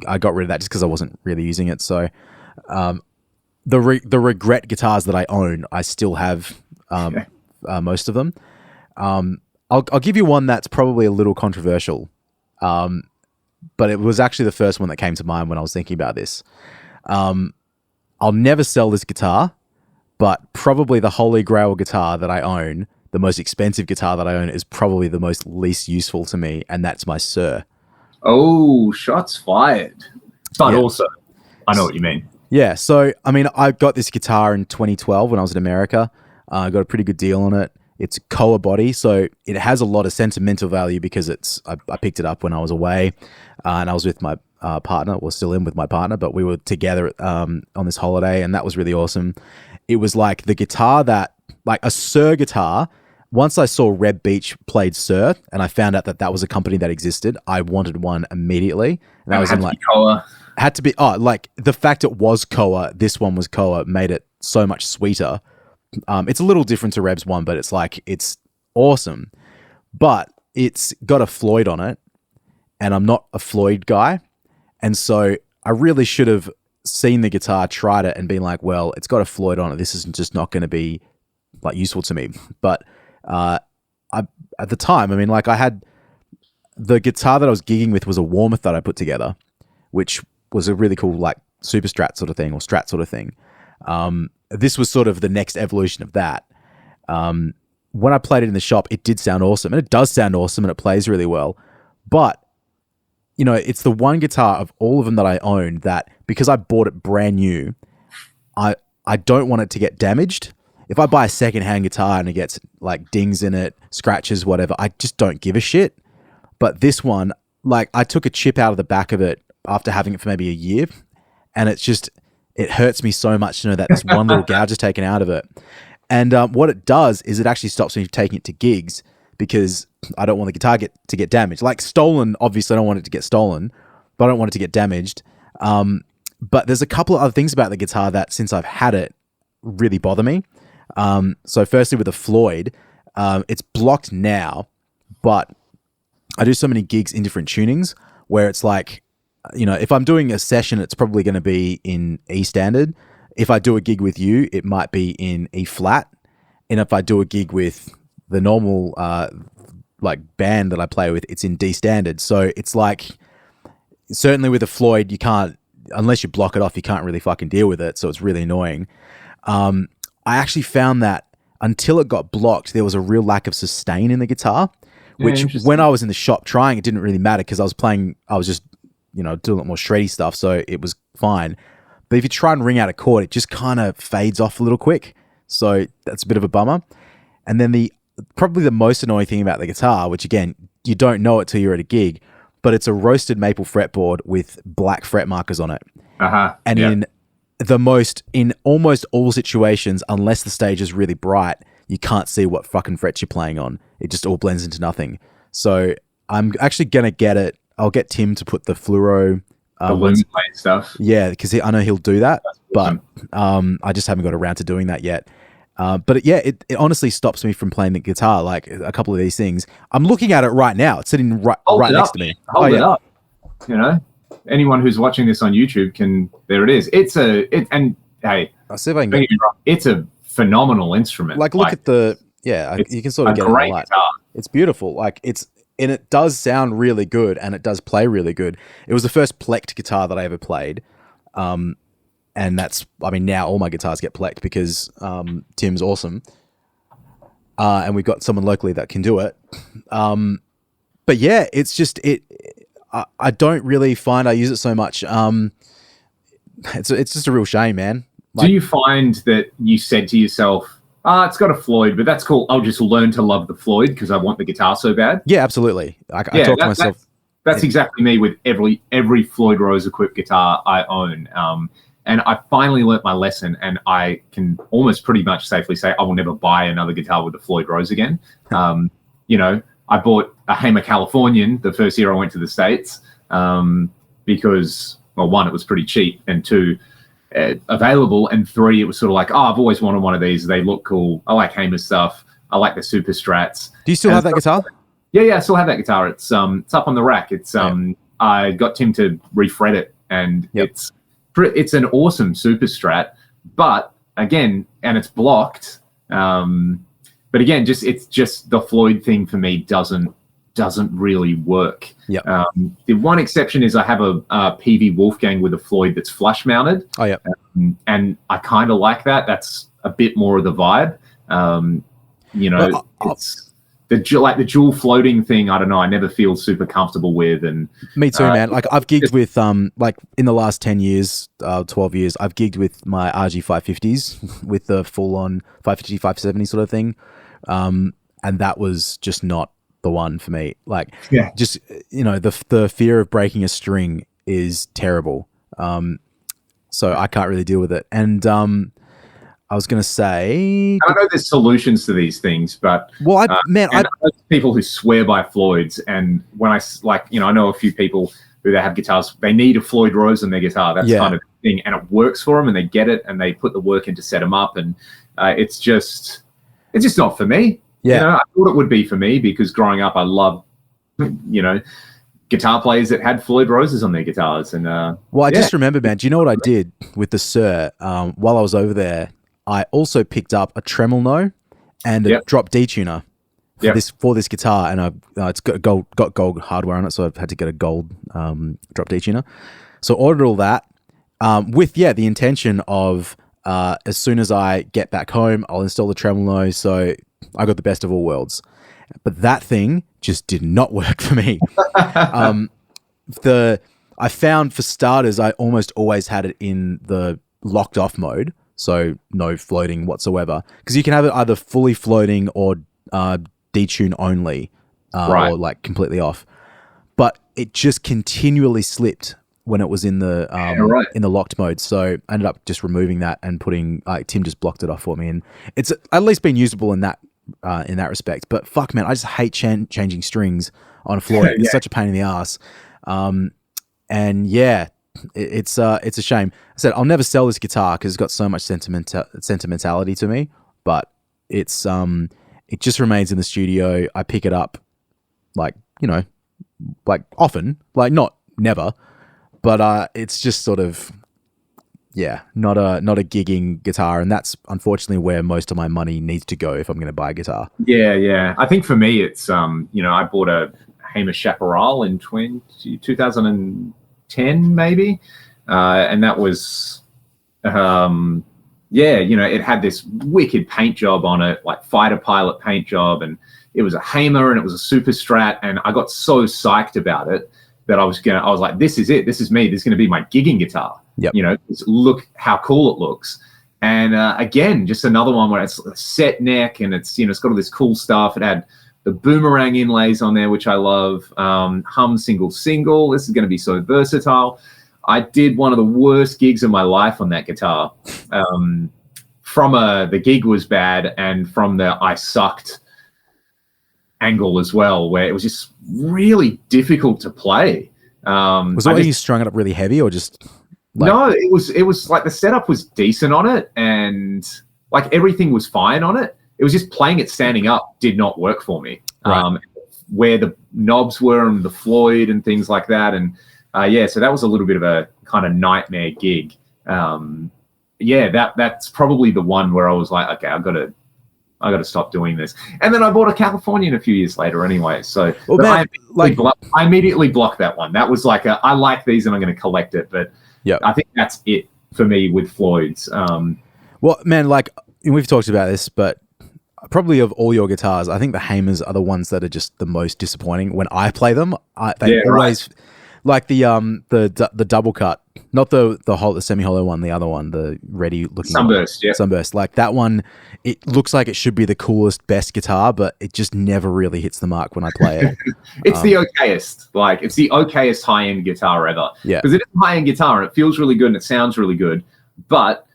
I got rid of that just because I wasn't really using it. So the regret guitars that I own, I still have most of them. I'll give you one that's probably a little controversial, but it was actually the first one that came to mind when I was thinking about this. I'll never sell this guitar, but probably the holy grail guitar that I own, the most expensive guitar that I own, is probably the most least useful to me, and that's my Sir. Oh, shots fired. But also, I know what you mean. Yeah, so, I mean, I got this guitar in 2012 when I was in America. I got a pretty good deal on it. It's a Koa body, so it has a lot of sentimental value because I picked it up when I was away, and I was with my partner, or still in with my partner, but we were together on this holiday, and that was really awesome. It was like the guitar like a Sir guitar. Once I saw Reb Beach played Sir, and I found out that was a company that existed, I wanted one immediately. And that was in like Koa. Had to be like the fact it was Koa, this one was Koa, made it so much sweeter. It's a little different to Reb's one, but it's awesome. But it's got a Floyd on it, and I'm not a Floyd guy, and so I really should have seen the guitar, tried it, and been like, well, it's got a Floyd on it. This is just not going to be like useful to me. But at the time, I mean, like I had the guitar that I was gigging with was a Warmoth that I put together, which was a really cool like super strat sort of thing, or strat sort of thing. This was sort of the next evolution of that. when I played it in the shop, it did sound awesome, and it does sound awesome, and it plays really well. But you know, it's the one guitar of all of them that I own that, because I bought it brand new, I don't want it to get damaged. If I buy a secondhand guitar and it gets like dings in it, scratches, whatever, I just don't give a shit. But this one, like, I took a chip out of the back of it after having it for maybe a year, and it hurts me so much to know that this one little gouge is taken out of it. And what it does is it actually stops me from taking it to gigs, because I don't want the guitar to get damaged. Like, stolen, obviously I don't want it to get stolen, but I don't want it to get damaged. But there's a couple of other things about the guitar that, since I've had it, really bother me. So firstly, with the Floyd, it's blocked now, but I do so many gigs in different tunings where it's like, you know, if I'm doing a session, it's probably going to be in E standard. If I do a gig with you, it might be in E flat. And if I do a gig with the normal like band that I play with, it's in D standard. So it's like, certainly with a Floyd, you can't, unless you block it off, you can't really fucking deal with it. So it's really annoying. I actually found that until it got blocked, there was a real lack of sustain in the guitar, which when I was in the shop trying, it didn't really matter, because I was just, you know, doing a lot more shreddy stuff. So it was fine. But if you try and ring out a chord, it just kind of fades off a little quick. So that's a bit of a bummer. And then probably the most annoying thing about the guitar, which again, you don't know it till you're at a gig, but it's a roasted maple fretboard with black fret markers on it. And in almost all situations, unless the stage is really bright, you can't see what fucking frets you're playing on. It just all blends into nothing. So I'm actually going to get it. I'll get Tim to put the fluoro the lumen stuff. Yeah, because I know he'll do that, but I just haven't got around to doing that yet. But it honestly stops me from playing the guitar. Like a couple of these things, I'm looking at it right now. It's sitting right next to me. Hold it up. You know, anyone who's watching this on YouTube can. There it is. And hey, I'll see if I can get it. It's a phenomenal instrument. Like, look at you can sort of get it a lot. It's beautiful. Like and it does sound really good, and it does play really good. It was the first plecked guitar that I ever played. And that's, I mean, now all my guitars get plecked because Tim's awesome. And we've got someone locally that can do it. But yeah, it's just, I don't really find I use it so much. It's just a real shame, man. Like, do you find that you said to yourself, it's got a Floyd, but that's cool, I'll just learn to love the Floyd because I want the guitar so bad? Yeah, absolutely. I talk to myself. That's exactly me with every Floyd Rose equipped guitar I own. And I finally learnt my lesson, and I can almost pretty much safely say I will never buy another guitar with a Floyd Rose again. You know, I bought a Hamer Californian the first year I went to the States because, well, one, it was pretty cheap, and two, available, and three, it was sort of like, I've always wanted one of these. They look cool. I like Hamer stuff. I like the Super Strats. Do you still have that guitar? Yeah, I still have that guitar. It's up on the rack. It's I got Tim to refret it, and it's an awesome Super Strat. But again, and it's blocked. But again, it's just the Floyd thing for me doesn't really work. Yep. The one exception is I have a PV Wolfgang with a Floyd that's flush mounted. Oh, yeah. And I kind of like that. That's a bit more of the vibe. You know, it's the dual floating thing. I don't know. I never feel super comfortable with. And me too, man. Like, I've gigged with like in the last 10 years, 12 years, I've gigged with my RG 550s with the full on 550, 570 sort of thing. And that was just not the one for me. Like, just, you know, the fear of breaking a string is terrible. So I can't really deal with it. And I was going to say, I know there's solutions to these things, but well, I know people who swear by Floyds, and when I I know a few people who they have guitars, they need a Floyd Rose in their guitar. That's kind of the thing, and it works for them, and they get it, and they put the work in to set them up, and it's just not for me. Yeah, you know, I thought it would be for me because growing up, I loved, you know, guitar players that had Floyd Roses on their guitars. And I just remember, man. Do you know what I did with the Sir? While I was over there, I also picked up a tremolo and a drop D tuner for this guitar, and it's got gold hardware on it, so I've had to get a gold drop D tuner. So I ordered all that with the intention of as soon as I get back home, I'll install the tremolo. So I got the best of all worlds. But that thing just did not work for me. I found for starters, I almost always had it in the locked off mode, so no floating whatsoever. Because you can have it either fully floating or detune only, or like completely off. But it just continually slipped when it was in the in the locked mode. So I ended up just removing that and putting Tim just blocked it off for me, and it's at least been usable in that respect. But fuck, man, I just hate changing strings on a floor. It's such a pain in the ass. And yeah, it's a shame. I said I'll never sell this guitar because it's got so much sentimentality to me. But it's it just remains in the studio. I pick it up, like like often, like not never, but it's just sort of not a gigging guitar, and that's unfortunately where most of my money needs to go if I'm going to buy a guitar. Yeah. I think for me, it's I bought a Hamer Chaparral in 2010 maybe, and that was it had this wicked paint job on it, like fighter pilot paint job, and it was a Hamer and it was a Super Strat, and I got so psyched about it that I was like, this is it, this is me, this is going to be my gigging guitar. Yep. Look how cool it looks. And again, just another one where it's a set neck and it's it's got all this cool stuff. It had the boomerang inlays on there, which I love. Hum single. This is going to be so versatile. I did one of the worst gigs of my life on that guitar. From the gig was bad, and from the I sucked angle as well, where it was just really difficult to play. Was it you strung it up really heavy, or just no? It was like the setup was decent on it, and like everything was fine on it. It was just playing it standing up did not work for me. Right. Where the knobs were and the Floyd and things like that, and so that was a little bit of a kind of nightmare gig. That's probably the one where I was like, okay, I got to stop doing this. And then I bought a Californian a few years later anyway. So I immediately blocked that one. That was like I like these and I'm going to collect it. But I think that's it for me with Floyd's. Well, man, like we've talked about this, but probably of all your guitars, I think the Hamers are the ones that are just the most disappointing when I play them. They always like the double cut, not the semi-hollow one, the other one, the ready looking Sunburst. Yeah, Sunburst. Like that one, it looks like it should be the coolest, best guitar, but it just never really hits the mark when I play it. It's the okayest. Like it's the okayest high-end guitar ever. Yeah, because it is a high-end guitar and it feels really good and it sounds really good. But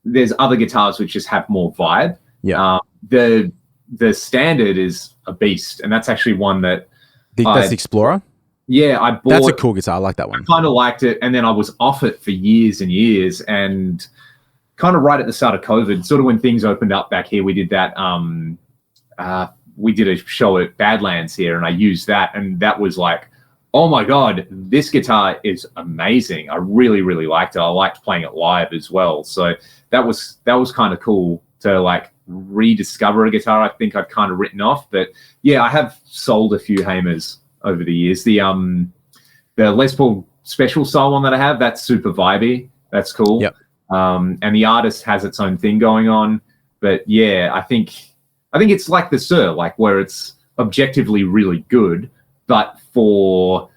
there's other guitars which just have more vibe. Yeah. The standard is a beast, and that's actually one that that's the Explorer. Yeah, I bought. That's a cool guitar. I like that one. I kind of liked it, and then I was off it for years and years, and kind of right at the start of COVID, sort of when things opened up back here, we did that. We did a show at Badlands here, and I used that, and that was like, oh my god, this guitar is amazing. I really, really liked it. I liked playing it live as well. So that was kind of cool to like rediscover a guitar I think I'd kind of written off. But yeah, I have sold a few Hamers over the years. The Les Paul Special style one that I have, that's super vibey. That's cool. Yep. And the artist has its own thing going on. But yeah, I think it's like the Sir, like where it's objectively really good, but for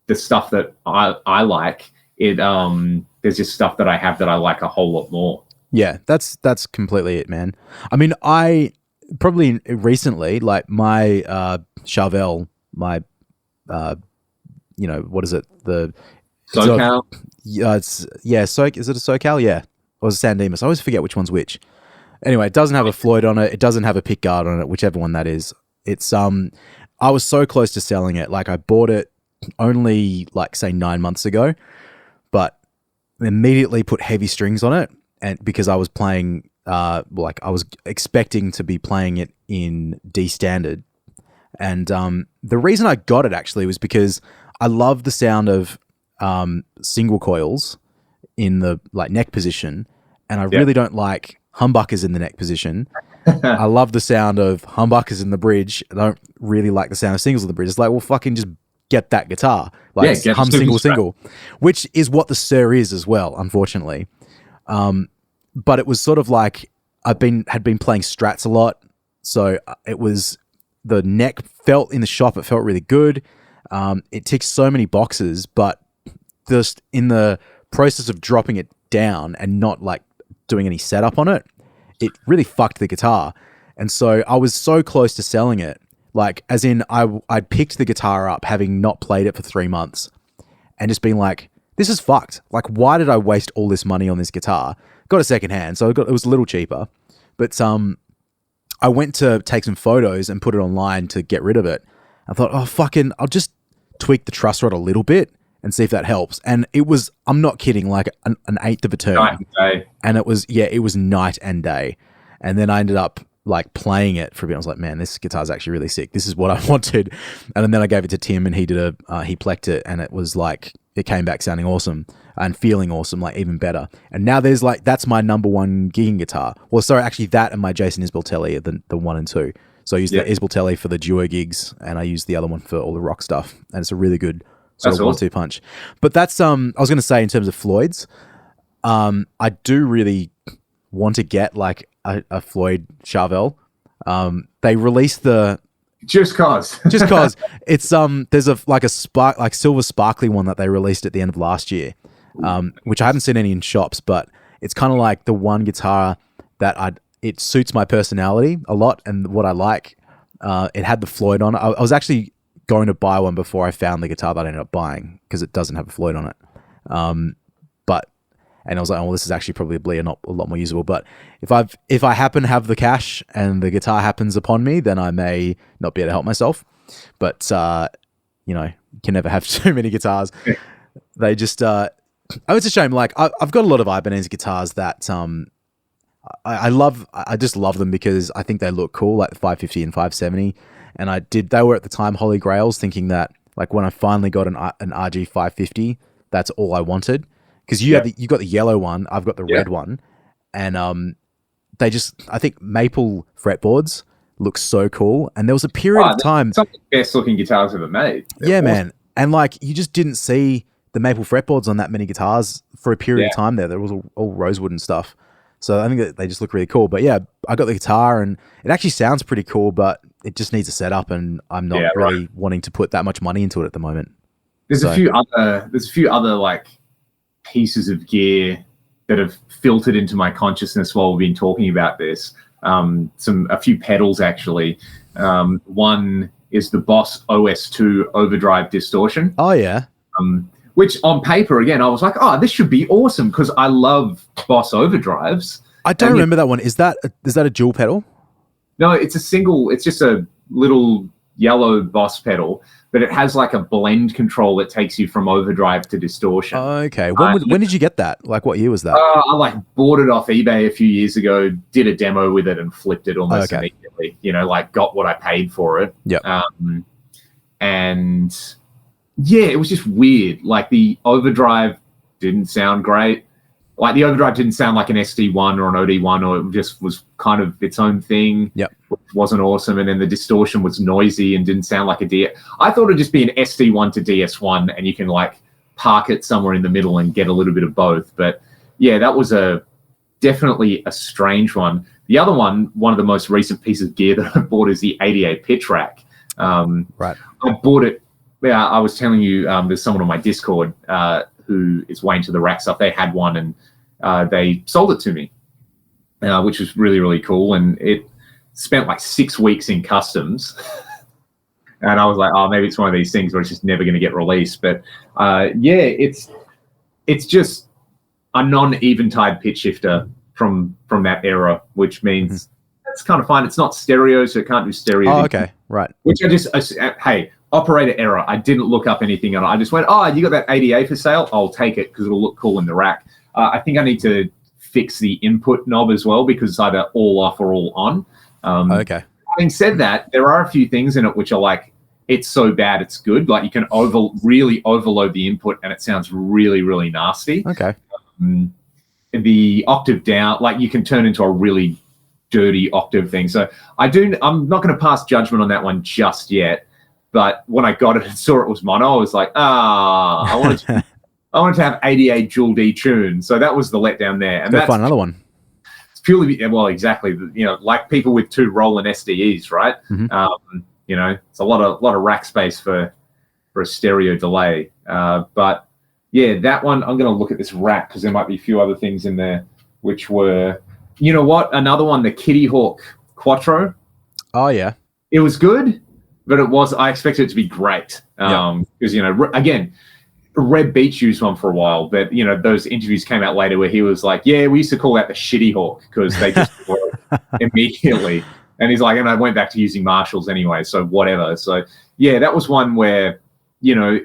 the stuff that I like, there's just stuff that I have that I like a whole lot more. Yeah, that's completely it, man. I mean, I probably recently, like my Charvel, my what is it? The SoCal? Is it a SoCal? Yeah. Or is it San Dimas? I always forget which one's which. Anyway, it doesn't have a Floyd on it. It doesn't have a pick guard on it, whichever one that is. It's I was so close to selling it. Like I bought it only like say 9 months ago, but immediately put heavy strings on it, and because I was playing like I was expecting to be playing it in D standard. And the reason I got it actually was because I love the sound of single coils in the like neck position, and I really don't like humbuckers in the neck position. I love the sound of humbuckers in the bridge. I don't really like the sound of singles in the bridge. It's like, well, fucking just get that guitar. Like hum single, which is what the Sir is as well, unfortunately. But it was sort of like had been playing Strats a lot So it was, the neck felt in the shop, it felt really good. It ticks so many boxes, but just in the process of dropping it down and not like doing any setup on it, it really fucked the guitar. And so I was so close to selling it. Like, as in, I picked the guitar up having not played it for 3 months and just being like, this is fucked. Like, why did I waste all this money on this guitar? Got a second hand, so it was a little cheaper. But I went to take some photos and put it online to get rid of it. I thought, oh, fucking, I'll just tweak the truss rod a little bit and see if that helps. And it was, I'm not kidding, like an eighth of a turn. Night and day. And it was night and day. And then I ended up like playing it for a bit. I was like, man, this guitar's actually really sick. This is what I wanted. And then I gave it to Tim and he did he plecked it, and it was like, it came back sounding awesome and feeling awesome, like even better. And now there's like, that's my number one gigging guitar. Well, sorry, actually that and my Jason Isbell-Telly are the 1 and 2. So I use the Isbell-Telly for the duo gigs and I use the other one for all the rock stuff. And it's a really good sort of 1-2 punch. But that's, I was going to say in terms of Floyd's, I do really want to get like a Floyd Charvel. They released the... Just cause it's there's a silver sparkly one that they released at the end of last year, which I haven't seen any in shops, but it's kind of like the one guitar that it suits my personality a lot and what I like. It had the Floyd on it. I was actually going to buy one before I found the guitar that I ended up buying because it doesn't have a Floyd on it. And I was like, oh, well, this is actually probably a lot more usable. But if I happen to have the cash and the guitar happens upon me, then I may not be able to help myself. But you can never have too many guitars. They just it's a shame. Like I've got a lot of Ibanez guitars that I love. I just love them because I think they look cool, like the 550 and 570. And they were at the time Holy Grails, thinking that like when I finally got an RG 550, that's all I wanted. Because you got the yellow one, I've got the red one, and I think maple fretboards look so cool. And there was a period of time, some of the best looking guitars ever made. They're awesome. Man, and like you just didn't see the maple fretboards on that many guitars for a period of time. There was all rosewood and stuff. So I think that they just look really cool. But yeah, I got the guitar and it actually sounds pretty cool, but it just needs a setup, and I'm not really wanting to put that much money into it at the moment. There's a few other like pieces of gear that have filtered into my consciousness while we've been talking about this. A few pedals actually. One is the Boss OS2 Overdrive Distortion. Oh yeah. Which on paper, again, I was like, oh, this should be awesome because I love Boss overdrives. I don't remember that one. Is that a dual pedal? No, it's a single. It's just a little yellow Boss pedal, but it has like a blend control that takes you from overdrive to distortion. Okay. When did you get that? Like, what year was that? I like bought it off eBay a few years ago, did a demo with it and flipped it almost immediately. Like got what I paid for it. Yeah. And yeah, it was just weird. Like the overdrive didn't sound great. Like the overdrive didn't sound like an SD1 or an OD1, or it just was kind of its own thing. Yep. Which wasn't awesome. And then the distortion was noisy and didn't sound like a DS. I thought it'd just be an SD1 to DS1 and you can like park it somewhere in the middle and get a little bit of both. But yeah, that was definitely a strange one. The other one of the most recent pieces of gear that I bought is the 88 pitch rack. Right. I bought it. Yeah, I was telling you, there's someone on my Discord who is way into the rack stuff. They had one and they sold it to me, which was really, really cool. And it spent like 6 weeks in customs. And I was like, oh, maybe it's one of these things where it's just never going to get released. But yeah, it's just a non-eventide pitch shifter from that era, which means it's kind of fine. It's not stereo, so it can't do stereo. Oh, okay, right. Which hey, operator error. I didn't look up anything on it. I just went, oh, you got that ADA for sale? I'll take it because it'll look cool in the rack. I think I need to fix the input knob as well because it's either all off or all on. Okay. Having said that, there are a few things in it which are like, it's so bad it's good. Like you can really overload the input and it sounds really, really nasty. Okay. The octave down, like you can turn into a really dirty octave thing. So I'm not going to pass judgment on that one just yet. But when I got it and saw it was mono, I was like, I wanted to have 88 dual D tune. So that was the letdown there. And go find another one. It's purely, well, exactly, you know, like people with 2 Roland SDEs, right? You know, it's a lot of rack space for a stereo delay. But yeah, that one, I'm going to look at this rack because there might be a few other things in there, which were, you know what? Another one, the Kitty Hawk Quattro. Oh, yeah. It was good, but I expected it to be great. Because, you know, again, Red Beach used one for a while, but, you know, those interviews came out later where he was like, yeah, we used to call that the Shitty Hawk because they just work immediately. And he's like, and I went back to using Marshalls anyway, so whatever. So, yeah, that was one where, you know,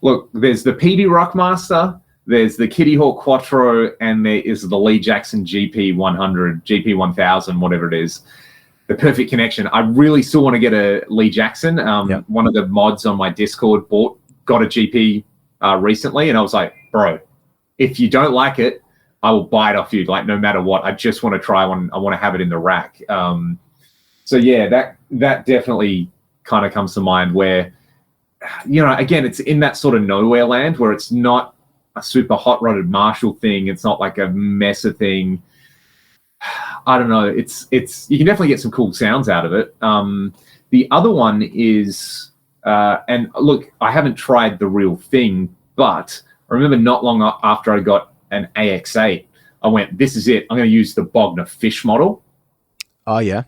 look, there's the PD Rockmaster, there's the Kitty Hawk Quattro, and there is the Lee Jackson GP100, GP1000, whatever it is. The perfect connection. I really still want to get a Lee Jackson. One of the mods on my Discord got a GP recently, and I was like, bro, if you don't like it, I will buy it off you, like no matter what. I just want to try one. I want to have it in the rack. So yeah, that definitely kind of comes to mind where, you know, again, it's in that sort of nowhere land where it's not a super hot rodded Marshall thing. It's not like a Mesa thing. I don't know. It's you can definitely get some cool sounds out of it. The other one is, and look, I haven't tried the real thing, but I remember not long after I got an AX8, I went, this is it. I'm going to use the Bogner Fish model. Oh, yeah.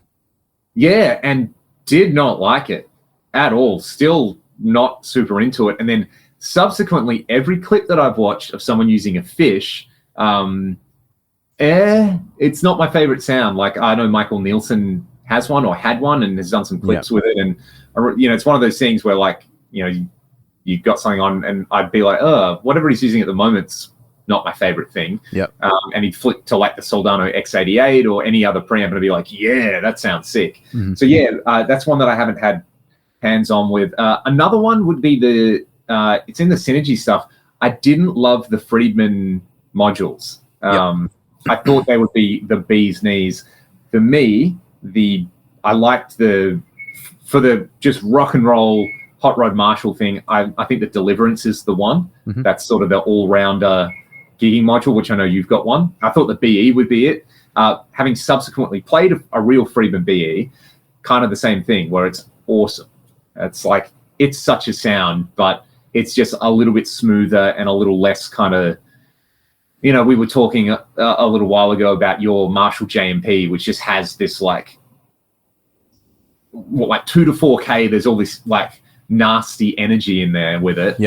Yeah, and did not like it at all. Still not super into it. And then subsequently, every clip that I've watched of someone using a Fish, it's not my favorite sound. Like, I know Michael Nielsen has one or had one and has done some clips with it. And, you know, it's one of those things where, like, you know, you got something on and I'd be like, whatever he's using at the moment's not my favorite thing. And he'd flick to like the Soldano X88 or any other preamp and I'd be like, yeah, that sounds sick. So yeah, that's one that I haven't had hands on with. Another one would be it's in the Synergy stuff. I didn't love the Friedman modules. I thought they would be the bee's knees. For me, I liked for the just rock and roll hot rod Marshall thing, I think the Deliverance is the one. That's sort of the all-rounder gigging module, which I know you've got one. I thought the BE would be it. Having subsequently played a real Friedman BE, kind of the same thing, where it's awesome. It's like, it's such a sound, but it's just a little bit smoother and a little less kind of, you know, we were talking a little while ago about your Marshall JMP, which just has this like 2 to 4K. There's all this like nasty energy in there with it.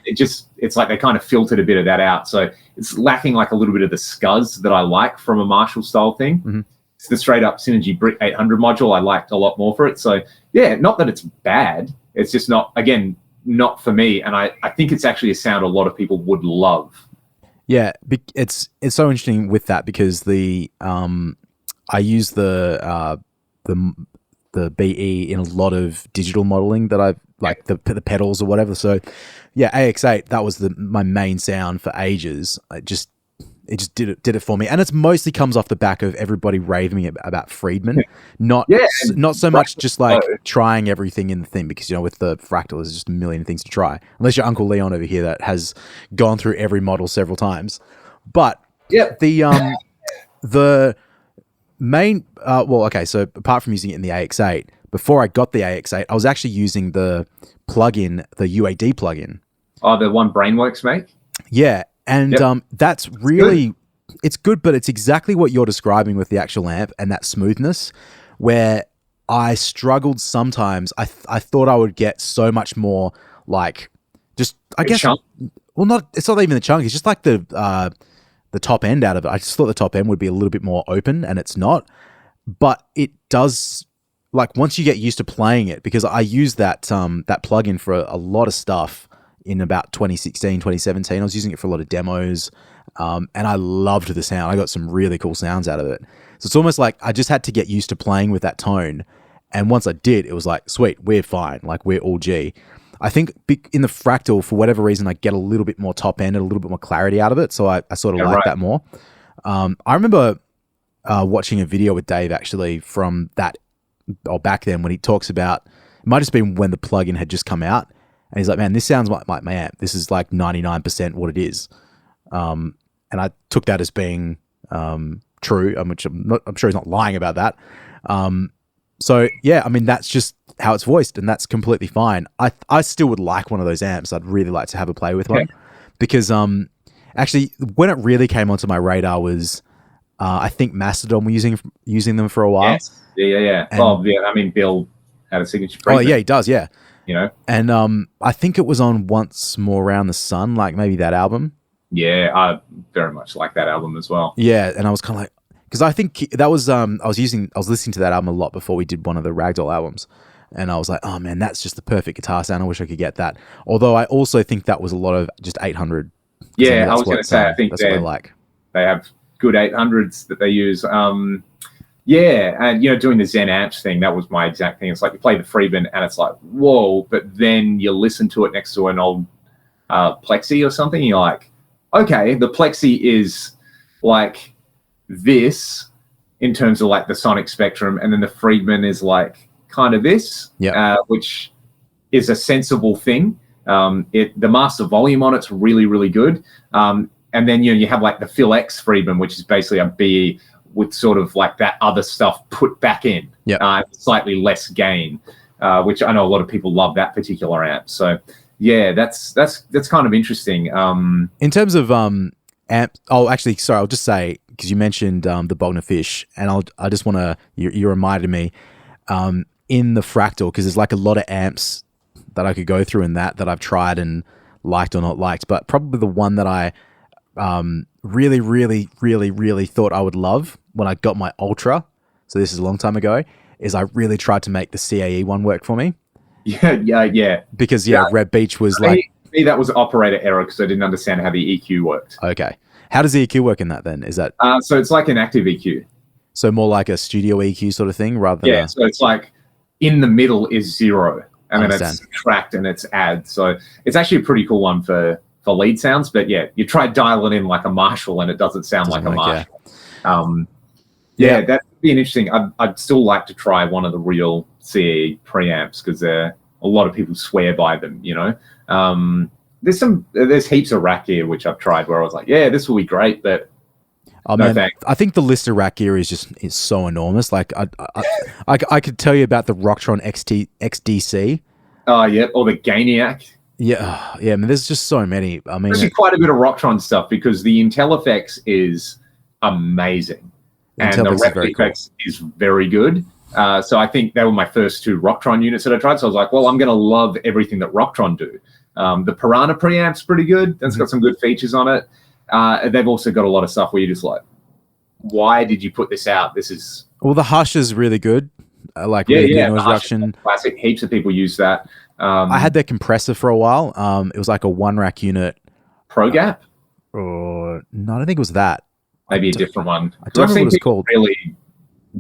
It's like they kind of filtered a bit of that out. So it's lacking like a little bit of the scuzz that I like from a Marshall style thing. It's the straight up Synergy Brick 800 module I liked a lot more for it. So yeah, not that it's bad. It's just not for me. And I think it's actually a sound a lot of people would love. Yeah, it's so interesting with that because I use the BE in a lot of digital modeling that I've like the pedals or whatever. So yeah, AX8, that was my main sound for ages. It just did it for me, and it's mostly comes off the back of everybody raving about Friedman, not so much just like trying everything in the thing, because you know with the Fractal there's just a million things to try, unless you're Uncle Leon over here that has gone through every model several times. But the main so apart from using it in the AX8, before I got the AX8, I was actually using the plugin, the UAD plugin. Oh, the one Brainworks make? Yeah. And that's really, it's good, but it's exactly what you're describing with the actual amp and that smoothness, where I struggled sometimes. I thought I would get so much more like, just, I guess, chunk? Well, it's not even the chunk. It's just like the top end out of it. I just thought the top end would be a little bit more open, and it's not. But it does, like, once you get used to playing it, because I used that plugin for a lot of stuff in about 2016, 2017. I was using it for a lot of demos, and I loved the sound. I got some really cool sounds out of it. So it's almost like I just had to get used to playing with that tone. And once I did, it was like, sweet, we're fine. Like, we're all G. I think in the Fractal, for whatever reason, I get a little bit more top end and a little bit more clarity out of it. So I sort of like that more. I remember watching a video with Dave actually from that, or back then, when he talks about, it might have just been when the plugin had just come out. And he's like, man, this sounds like my amp. This is like 99% what it is. And I took that as being true, which I'm sure he's not lying about that. So yeah, I mean, that's just how it's voiced, and that's completely fine. I still would like one of those amps. I'd really like to have a play with one, because actually, when it really came onto my radar was I think Mastodon were using them for a while. Yes. Yeah. And, I mean, Bill had a signature. Oh yeah, he does. Yeah. You know, and I think it was on Once More Around the Sun, like maybe that album. Yeah, I very much like that album as well. Yeah, and I was kind of like, because I think that was I was listening to that album a lot before we did one of the Ragdoll albums, and I was like, oh man, that's just the perfect guitar sound. I wish I could get that. Although I also think that was a lot of just 800. Yeah, I was going to say, I think that's what I like. They have good 800s that they use. Yeah, and doing the Zen amps thing, that was my exact thing. It's like you play the Friedman and it's like, whoa, but then you listen to it next to an old Plexi or something, and you're like, okay, the Plexi is like this in terms of like the sonic spectrum, and then the Friedman is like kind of this, which is a sensible thing. The master volume on it's really, really good. And then you have like the Phil X Friedman, which is basically a B with sort of like that other stuff put back in, slightly less gain, which I know a lot of people love that particular amp. So yeah, that's kind of interesting. In terms of amp, actually, sorry, I'll just say, because you mentioned the Bogner Fish, and I just want to, you reminded me, in the Fractal, because there's like a lot of amps that I could go through in that I've tried and liked or not liked, but probably the one that I really, really, really, really thought I would love when I got my Ultra, so this is a long time ago, is I really tried to make the CAE one work for me. Yeah. Because Red Beach was that was operator error because I didn't understand how the EQ worked. Okay. How does the EQ work in that then? Is that so it's like an active EQ. So more like a studio EQ sort of thing rather than so it's like in the middle is 0 and then it's subtract and it's add. So it's actually a pretty cool one for lead sounds, but yeah, you try dialing in like a Marshall and it doesn't sound like a Marshall. That'd be interesting. I'd still like to try one of the real CE preamps because a lot of people swear by them, There's heaps of rack gear which I've tried where I was like, yeah, this will be great, but thanks. I think the list of rack gear is so enormous. Like I could tell you about the Rocktron XDC. Oh yeah, or the Gainiac. Yeah. I mean, there's just so many. I mean, there's quite a bit of Rocktron stuff because the IntelliFX is amazing. And the RepFX is very good. So I think they were my first 2 Rocktron units that I tried. So I was like, well, I'm going to love everything that Rocktron do. The Piranha preamp's pretty good. It's got some good features on it. They've also got a lot of stuff where you're just like, why did you put this out? This is... Well, the Hush is really good. Really good noise reduction. Classic. Heaps of people use that. I had their compressor for a while. It was like a 1-rack unit. ProGap? No, I don't think it was that. Maybe a different one. I don't know what it's called. Really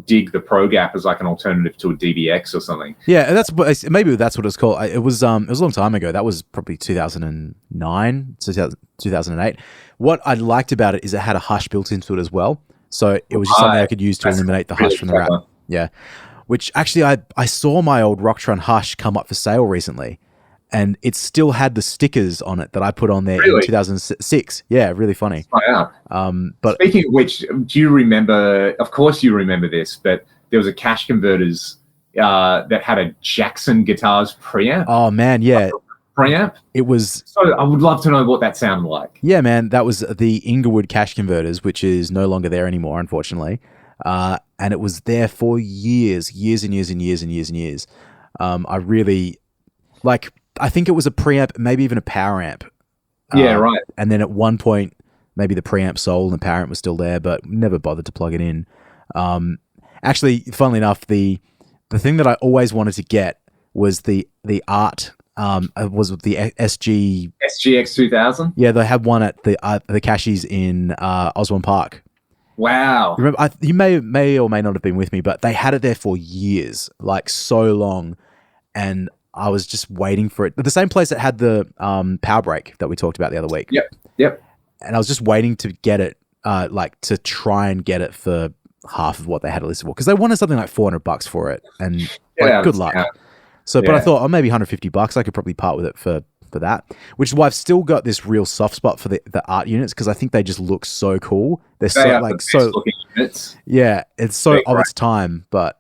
dig the ProGap as like an alternative to a DBX or something. Yeah, maybe that's what it's called. It was a long time ago. That was probably 2009, 2008. What I liked about it is it had a hush built into it as well. So it was just something I could use to eliminate the hush from the rack. Yeah. Which actually I saw my old Rocktron Hush come up for sale recently. And it still had the stickers on it that I put on there in 2006. Yeah, really funny. But speaking of which, do you remember? Of course, you remember this, but there was a Cash Converters that had a Jackson Guitars preamp. Oh man, yeah, preamp. It was. So I would love to know what that sounded like. Yeah, man, that was the Inglewood Cash Converters, which is no longer there anymore, unfortunately. And it was there for years and years. I really like. I think it was a preamp, maybe even a power amp. Yeah, right. And then at one point, maybe the preamp sold and the power amp was still there, but never bothered to plug it in. Actually, funnily enough, the thing that I always wanted to get was the Art. Was the SGX 2000. Yeah, they had one at the Cashies in Osborne Park. Wow. Remember, you may or may not have been with me, but they had it there for years, like so long, and I was just waiting for it. The same place that had the power brake that we talked about the other week. Yep. And I was just waiting to get it, to try and get it for half of what they had it listed for, because they wanted something like $400 for it, and good luck. So, but I thought, maybe $150. I could probably part with it for for that, which is why I've still got this real soft spot for the art units, because I think they just look so cool. They're They so are like the best so looking units. yeah, it's so They're of great. its time. But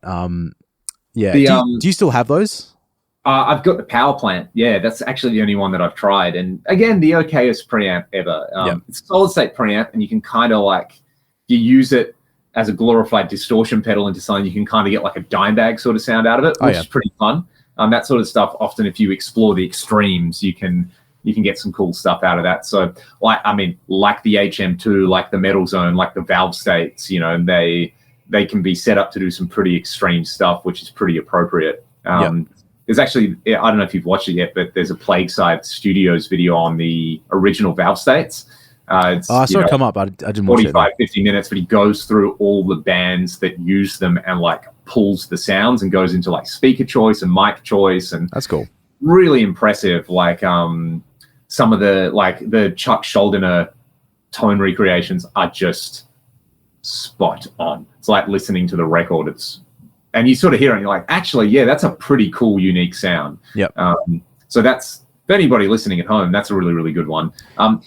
yeah, The, do you still have those? I've got the power plant. Yeah, that's actually the only one that I've tried. And again, the okayest preamp ever. It's a solid state preamp, and you can kind of like, you use it as a glorified distortion pedal into something, you can kind of get like a dime bag sort of sound out of it, which is pretty fun. That sort of stuff, often if you explore the extremes, you can get some cool stuff out of that. So like the HM2, like the Metal Zone, like the Valve States, you know, they can be set up to do some pretty extreme stuff, which is pretty appropriate. There's actually, I don't know if you've watched it yet, but there's a Plague Side Studios video on the original Valve States. I saw it come up. I didn't watch it. 45, 50 minutes, but he goes through all the bands that use them and like pulls the sounds and goes into like speaker choice and mic choice. And that's cool. Really impressive. Like some of the Chuck Schuldiner tone recreations are just spot on. It's like listening to the record. And you sort of hear it and you're like, actually, yeah, that's a pretty cool, unique sound. Yep. So that's, for anybody listening at home, that's a really, really good one.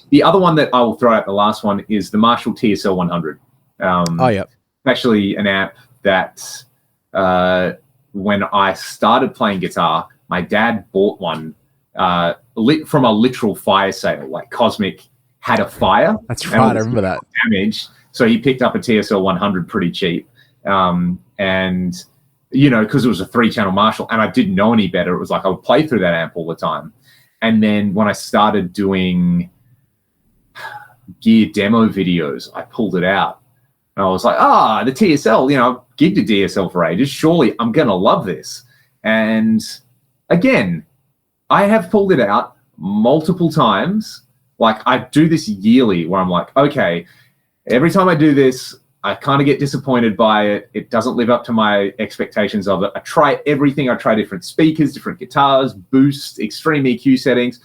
The other one that I will throw out, the last one, is the Marshall TSL 100. Actually an amp that when I started playing guitar, my dad bought one from a literal fire sale. Like Cosmic had a fire. That's right, I remember that. Damage. So he picked up a TSL 100 pretty cheap. And, you know, because it was a 3-channel Marshall and I didn't know any better, it was like I would play through that amp all the time. And then when I started doing gear demo videos, I pulled it out. And I was like, the TSL, you know, I've gigged a DSL for ages. Surely I'm going to love this. And again, I have pulled it out multiple times. Like I do this yearly where I'm like, okay, every time I do this, I kind of get disappointed by it. It doesn't live up to my expectations of it. I try everything. I try different speakers, different guitars, boost, extreme EQ settings.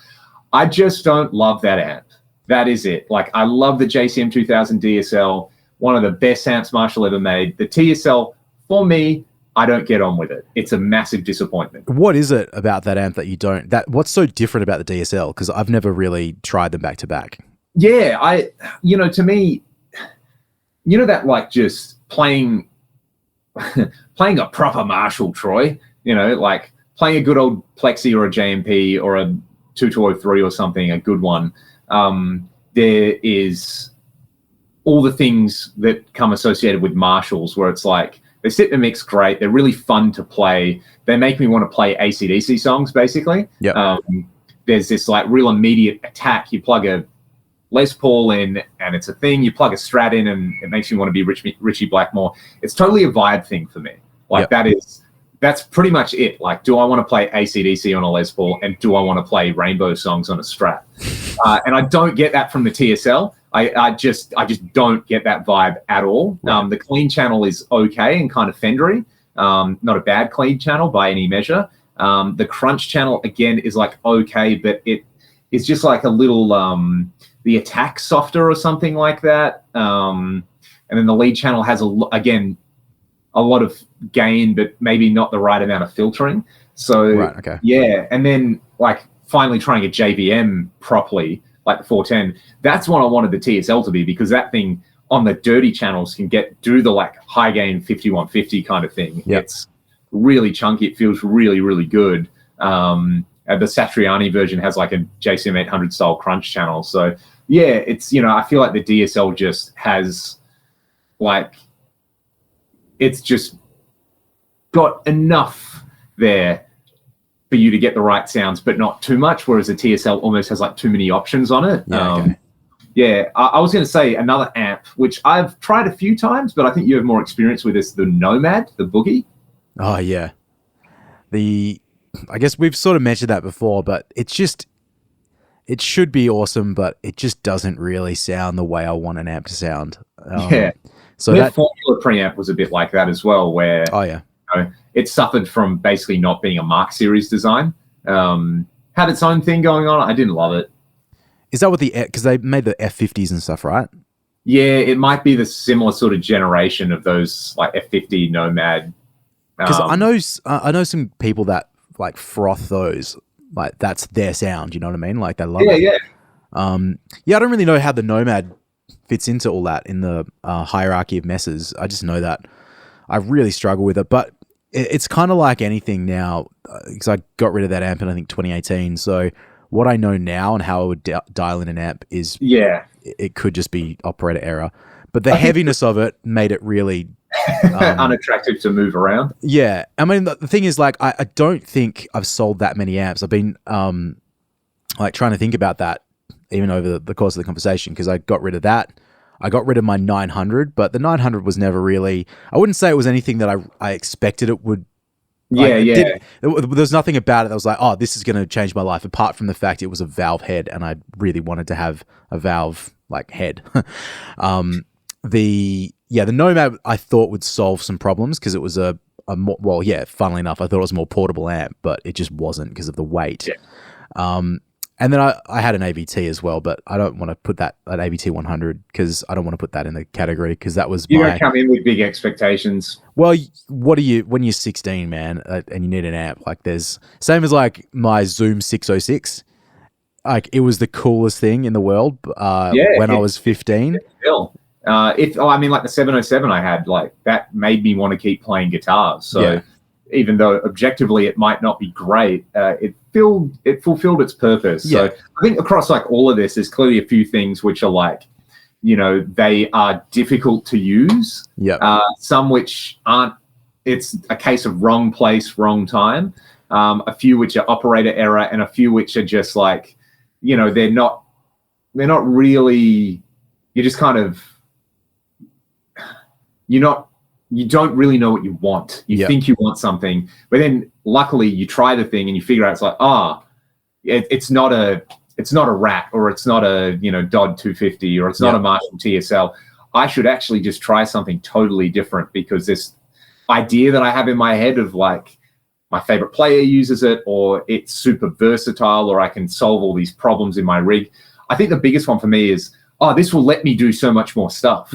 I just don't love that amp. That is it. Like I love the JCM 2000 DSL, one of the best amps Marshall ever made. The TSL, for me, I don't get on with it. It's a massive disappointment. What is it about that amp that you don't? What's so different about the DSL? Because I've never really tried them back to back. Yeah, to me, you know that like just playing a proper Marshall, Troy, you know, like playing a good old Plexi or a JMP or a 2203 or something, a good one. There is all the things that come associated with Marshalls where it's like they sit in the mix great. They're really fun to play. They make me want to play AC/DC songs, basically. Yep. There's this like real immediate attack. You plug a Les Paul in and it's a thing. You plug a Strat in and it makes you want to be Richie Blackmore. It's totally a vibe thing for me. Like that's pretty much it. Like, do I want to play AC/DC on a Les Paul and do I want to play Rainbow songs on a Strat? And I don't get that from the TSL. I just don't get that vibe at all. Right. The clean channel is okay and kind of Fendery. Not a bad clean channel by any measure. The crunch channel again is like okay, but it's just like a little the attack softer or something like that. And then the lead channel has a lot of gain, but maybe not the right amount of filtering. So yeah, and then like finally trying a JVM properly, like the 410, that's what I wanted the TSL to be, because that thing on the dirty channels can do the like high gain 5150 kind of thing. Yep. It's really chunky. It feels really, really good. The Satriani version has like a JCM 800 style crunch channel. So yeah, it's, you know, I feel like the DSL just has like, it's just got enough there for you to get the right sounds, but not too much, whereas the TSL almost has like too many options on it. Yeah, I was going to say another amp, which I've tried a few times, but I think you have more experience with this, the Nomad, the Boogie. Oh, yeah. I guess we've sort of mentioned that before, but it should be awesome, but it just doesn't really sound the way I want an amp to sound. So that Formula preamp was a bit like that as well, where it suffered from basically not being a Mark Series design. Had its own thing going on. I didn't love it. Is that what because they made the F50s and stuff, right? Yeah, it might be the similar sort of generation of those like F50 Nomad. Because I know some people that like froth those. like that's their sound. You know what I mean? Like they love Yeah, it. yeah. Yeah, I don't really know how the Nomad fits into all that in the hierarchy of messes. I just know that I really struggle with it, but it's kind of like anything now because I got rid of that amp in I think 2018. So what I know now and how I would dial in an amp is it could just be operator error, but the heaviness of it made it really unattractive to move around. Yeah, I mean the thing is like I don't think I've sold that many amps. I've been like trying to think about that even over the course of the conversation because I got rid of that. I got rid of my 900, but the 900 was never really, I wouldn't say it was anything that I expected it would. Like, there's nothing about it that was like, oh, this is going to change my life, apart from the fact it was a valve head and I really wanted to have a valve like head. The Nomad I thought would solve some problems because it was a more, well, yeah, funnily enough, I thought it was a more portable amp, but it just wasn't because of the weight. Yeah. And then I had an AVT as well, but I don't want to put that at AVT 100 because I don't want to put that in the category because that was you don't come in with big expectations. Well, what are you when you're 16, man, and you need an amp? Like there's same as like my Zoom 606. Like it was the coolest thing in the world when I was 15. Still, like the 707 I had, like that made me want to keep playing guitars. So even though objectively it might not be great, it fulfilled its purpose. So I think across like all of this, there's clearly a few things which are like, they are difficult to use. Some which aren't. It's a case of wrong place, wrong time. A few which are operator error, and a few which are just like, they're not really. You're just kind of. You don't really know what you want. You think you want something, but then luckily you try the thing and you figure out it's like, it's not a Rat, or it's not a Dodd 250, or it's not a Marshall TSL. I should actually just try something totally different because this idea that I have in my head of like my favorite player uses it, or it's super versatile, or I can solve all these problems in my rig. I think the biggest one for me is, this will let me do so much more stuff.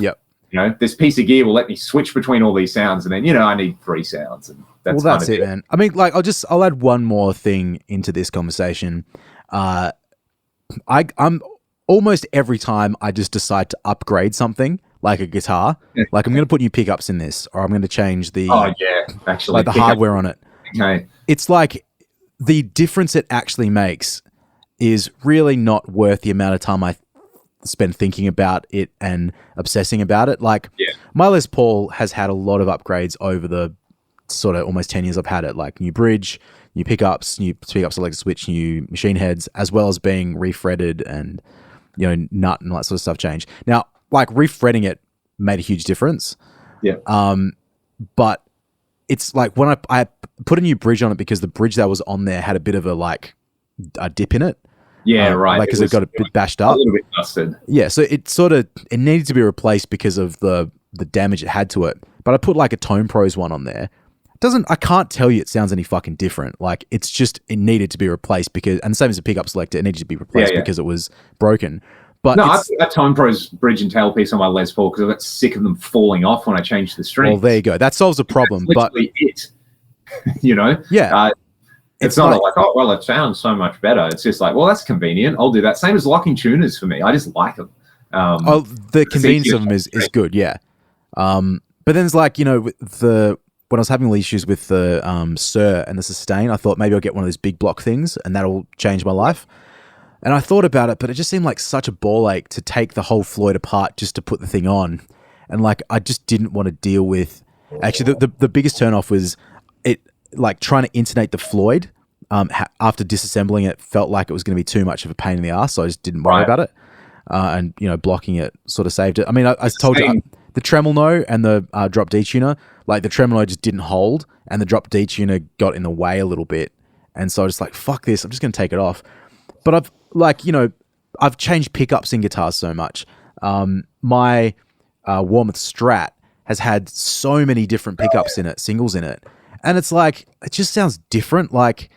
This piece of gear will let me switch between all these sounds, and then I need 3 sounds, and that's it, man. I mean, like I'll add one more thing into this conversation. I'm almost every time I just decide to upgrade something like a guitar, like I'm going to put new pickups in this, or I'm going to change the the hardware on it. Okay, it's like the difference it actually makes is really not worth the amount of time I spend thinking about it and obsessing about it. Like my Les Paul has had a lot of upgrades over the sort of almost 10 years I've had it, like new bridge, new pickups selector switch, new machine heads, as well as being refretted and nut and all that sort of stuff changed. Now, like refretting it made a huge difference. But it's like when I put a new bridge on it because the bridge that was on there had a bit of a dip in it. Right. Like because it got a bit bashed up. A little bit busted. Yeah, so it needed to be replaced because of the damage it had to it. But I put like a Tone Pros one on there. I can't tell you it sounds any fucking different. Like it's just, it needed to be replaced because, and the same as a pickup selector, it needed to be replaced because it was broken. But I put a Tone Pros bridge and tailpiece on my Les Paul because I got sick of them falling off when I changed the strings. Well, there you go. That solves a problem. That's literally it. It's not like, it sounds so much better. It's just like, well, that's convenient. I'll do that. Same as locking tuners for me. I just like them. The convenience of them is good, yeah. But then it's like, when I was having issues with the Sir and the Sustain, I thought maybe I'll get one of those big block things and that'll change my life. And I thought about it, but it just seemed like such a ball ache to take the whole Floyd apart just to put the thing on. And like, I just didn't want to deal with... Actually, the biggest turnoff was it, like trying to intonate the Floyd. After disassembling it, felt like it was going to be too much of a pain in the ass, so I just didn't worry about it. And blocking it sort of saved it. I mean, I told you the tremolo and the drop D tuner, like the tremolo just didn't hold, and the drop D tuner got in the way a little bit, and so I was like, "Fuck this! I'm just going to take it off." But I've changed pickups in guitars so much. My Warmoth Strat has had so many different pickups in it, singles in it, and it's like it just sounds different. Like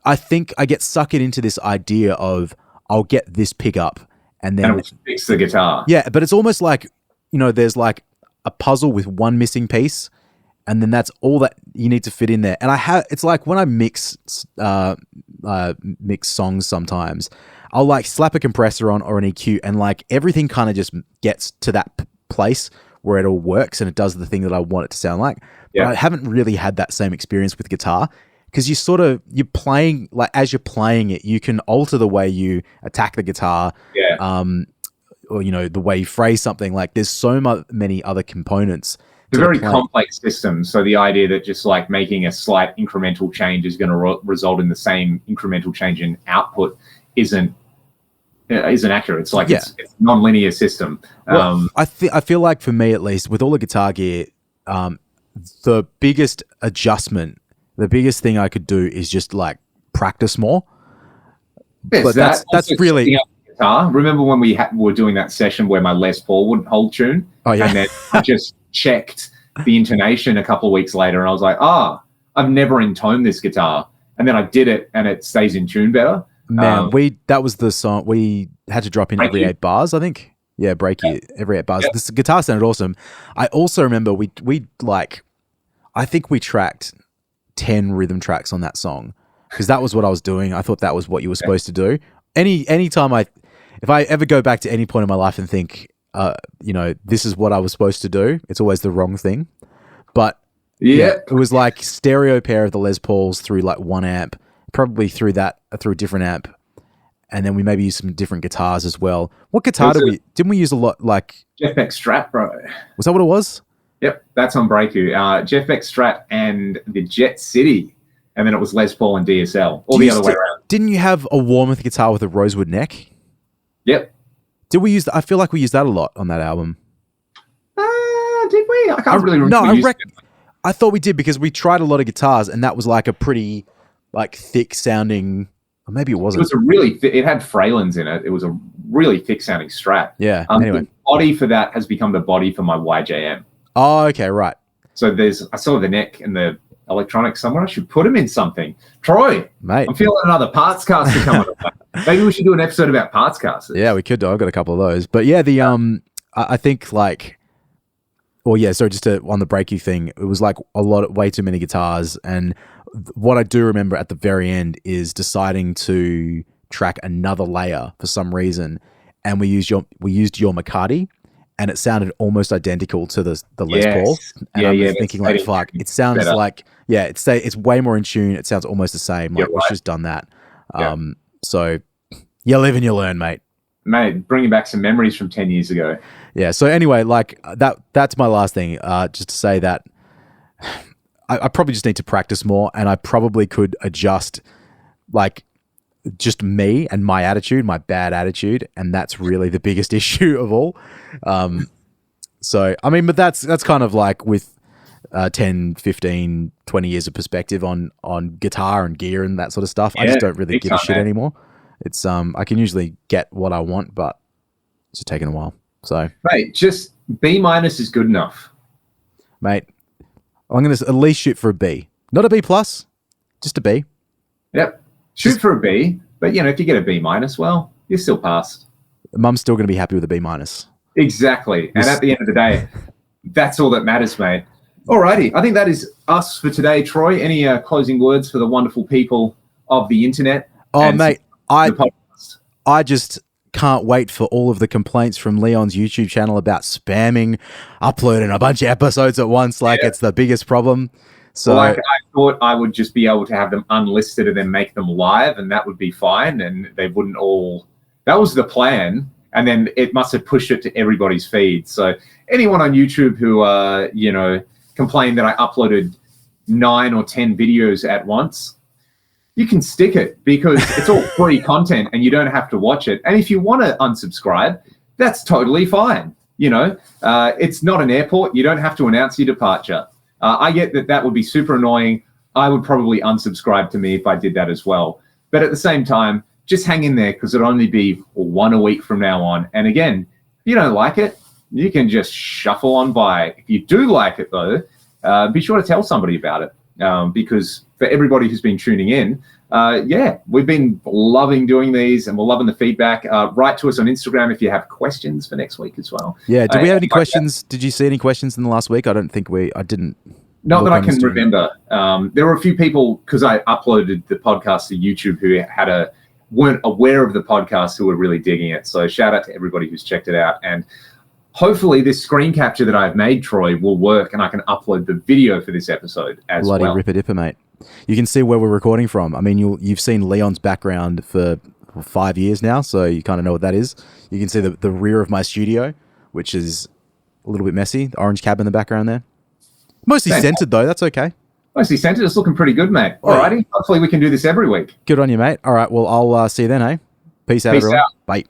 I think I get suckered into this idea of I'll get this pickup and then fix the guitar. Yeah, but it's almost like there's like a puzzle with one missing piece, and then that's all that you need to fit in there. And it's like when I mix songs sometimes, I'll like slap a compressor on or an EQ, and like everything kind of just gets to that place where it all works and it does the thing that I want it to sound like. But I haven't really had that same experience with guitar, because you're playing, like as you're playing it, you can alter the way you attack the guitar, or the way you phrase something. Like there's so many other components. It's a very complex system. So the idea that just like making a slight incremental change is going to result in the same incremental change in output isn't accurate. It's like it's a non-linear system. Well, I feel like for me, at least, with all the guitar gear, the biggest adjustment, the biggest thing I could do is just like practice more. But that's really guitar. Remember when we were doing that session where my Les Paul wouldn't hold tune? Oh yeah. And then I just checked the intonation a couple of weeks later, and I was like, I've never intoned this guitar. And then I did it, and it stays in tune better. Man, that was the song we had to drop in every 8 bars, I think. Yeah, break it every 8 bars. Yep. This guitar sounded awesome. I also remember I think we tracked 10 rhythm tracks on that song, because that was what I was doing. I thought that was what you were supposed to do. Anytime if I ever go back to any point in my life and think, this is what I was supposed to do, it's always the wrong thing. But it was like stereo pair of the Les Pauls through like one amp, probably through a different amp, and then we maybe use some different guitars as well. What guitar didn't we use a lot? Like Jeff Beck Strat, bro. Was that what it was? Yep, that's on Breaku. Jeff Beck Strat and the Jet City, and then it was Les Paul and DSL, or the other way around. Didn't you have a Warmoth guitar with a rosewood neck? Yep. Did we use? I feel like we used that a lot on that album. Did we? I can't really remember. No, I thought we did, because we tried a lot of guitars, and that was like a pretty like thick sounding. Or maybe it wasn't. It was it had Fralins in it. It was a really thick sounding Strat. Yeah. Anyway, the body for that has become the body for my YJM. Oh, okay, right. So I saw the neck and the electronics somewhere. I should put them in something. Troy, mate, I'm feeling another parts caster coming up. Maybe we should do an episode about parts casters. Yeah, we could do. I've got a couple of those. But yeah, I think like, on the breaky thing, it was like way too many guitars. And what I do remember at the very end is deciding to track another layer for some reason, and we used your McCarty, and it sounded almost identical to the Les Paul. And I'm thinking like, fuck, it sounds better. Like, it's way more in tune. It sounds almost the same. Like, let's just done that. So you live and you learn, mate. Mate, bringing back some memories from 10 years ago. Yeah. So anyway, like that's my last thing. Just to say that I probably just need to practice more, and I probably could adjust like just me and my attitude, my bad attitude. And that's really the biggest issue of all. So, I mean, but that's kind of like with 10, 15, 20 years of perspective on guitar and gear and that sort of stuff. I just don't really give a shit anymore. It's I can usually get what I want, but it's just taking a while. So, mate, just B- is good enough. Mate, I'm going to at least shoot for a B. Not a B+, just a B. Yep. Shoot for a B, but if you get a B-, well, you're still passed. Mum's still going to be happy with a B-. Exactly. And at the end of the day, that's all that matters, mate. Alrighty. I think that is us for today. Troy, any closing words for the wonderful people of the internet? Oh, mate, I just can't wait for all of the complaints from Leon's YouTube channel about spamming, uploading a bunch of episodes at once. Like it's the biggest problem. So I thought I would just be able to have them unlisted and then make them live, and that would be fine. And they wouldn't all. That was the plan, and then it must have pushed it to everybody's feed. So anyone on YouTube who complained that I uploaded 9 or 10 videos at once, you can stick it, because it's all free content and you don't have to watch it. And if you want to unsubscribe, that's totally fine. It's not an airport. You don't have to announce your departure. I get that would be super annoying. I would probably unsubscribe to me if I did that as well. But at the same time, just hang in there, because it'll only be 1 a week from now on. And again, if you don't like it, you can just shuffle on by. If you do like it, though, be sure to tell somebody about it, because for everybody who's been tuning in, we've been loving doing these, and we're loving the feedback. Write to us on Instagram if you have questions for next week as well. Yeah, did we have any questions? Did you see any questions in the last week? I don't think I didn't. Not look that I on the can studio? remember. There were a few people, because I uploaded the podcast to YouTube, who weren't aware of the podcast, who were really digging it. So shout out to everybody who's checked it out. And hopefully this screen capture that I've made, Troy, will work, and I can upload the video for this episode as Bloody well. ripper dipper, mate. You can see where we're recording from. I mean, you've seen Leon's background for 5 years now, so you kind of know what that is. You can see the rear of my studio, which is a little bit messy. The orange cab in the background there. Mostly centered, though. That's okay. Mostly centered. It's looking pretty good, mate. Alrighty. Hopefully we can do this every week. Good on you, mate. All right. Well, I'll see you then, eh? Peace out, Peace everyone. out. Bye.